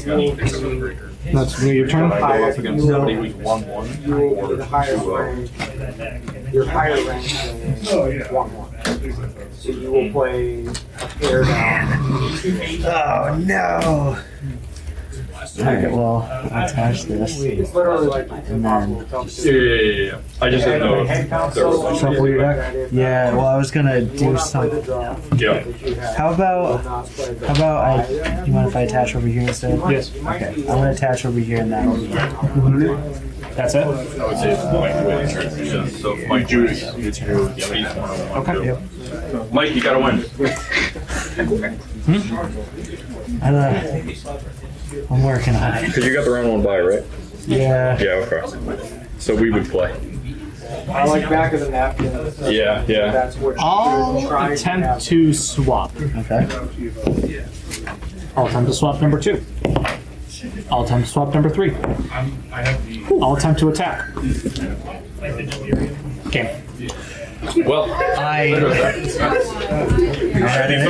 [SPEAKER 1] That's your turn.
[SPEAKER 7] Against somebody who's 1-1.
[SPEAKER 6] You will be the highest rank. Your higher rank is 1-1. So you will play a pair down.
[SPEAKER 2] Oh no! Alright, well, I'll attach this.
[SPEAKER 6] It's literally like
[SPEAKER 2] And then.
[SPEAKER 7] Yeah. I just didn't know if there was
[SPEAKER 2] Shuffle your deck? Yeah, well, I was gonna do something.
[SPEAKER 7] Yeah.
[SPEAKER 2] How about you mind if I attach over here instead?
[SPEAKER 1] Yes.
[SPEAKER 2] Okay, I'm gonna attach over here and that will be
[SPEAKER 1] That's it?
[SPEAKER 7] I would say it's Mike wins transition. So if Mike Juice, it's your
[SPEAKER 1] Okay.
[SPEAKER 2] Yep.
[SPEAKER 7] Mike, you gotta win.
[SPEAKER 2] I don't know. I'm working on it.
[SPEAKER 7] Because you got the round 1 bye, right?
[SPEAKER 2] Yeah.
[SPEAKER 7] Yeah, okay. So we would play.
[SPEAKER 6] I like back of the napkin.
[SPEAKER 7] Yeah.
[SPEAKER 6] That's what
[SPEAKER 1] I'll
[SPEAKER 6] you're trying
[SPEAKER 1] attempt to swap.
[SPEAKER 2] Okay.
[SPEAKER 1] I'll attempt to swap number 2. I'll attempt to swap number 3. I'll attempt to attack. Game.
[SPEAKER 7] Well,
[SPEAKER 2] I had an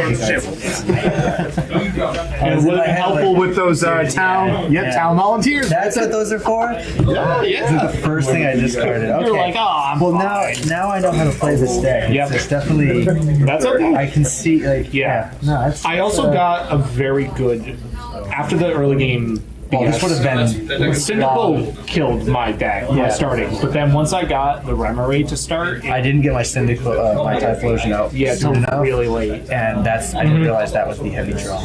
[SPEAKER 1] And it would have been helpful with those town volunteers.
[SPEAKER 2] That's what those are for?
[SPEAKER 1] Yeah.
[SPEAKER 2] This is the first thing I discarded. Okay.
[SPEAKER 1] You're like, oh,
[SPEAKER 2] well, now I know how to play this deck.
[SPEAKER 1] Yep.
[SPEAKER 2] It's definitely.
[SPEAKER 1] That's okay.
[SPEAKER 2] I can see, like,
[SPEAKER 1] Yeah.
[SPEAKER 2] No, that's.
[SPEAKER 1] I also got a very good, after the early game,
[SPEAKER 2] Well, this would have been.
[SPEAKER 1] Cynical killed my deck when I started, but then once I got the Remory to start,
[SPEAKER 2] I didn't get my my Typhlosion out
[SPEAKER 1] yeah,
[SPEAKER 2] soon
[SPEAKER 1] until
[SPEAKER 2] enough,
[SPEAKER 1] really late.
[SPEAKER 2] and I didn't realize that was the heavy draw.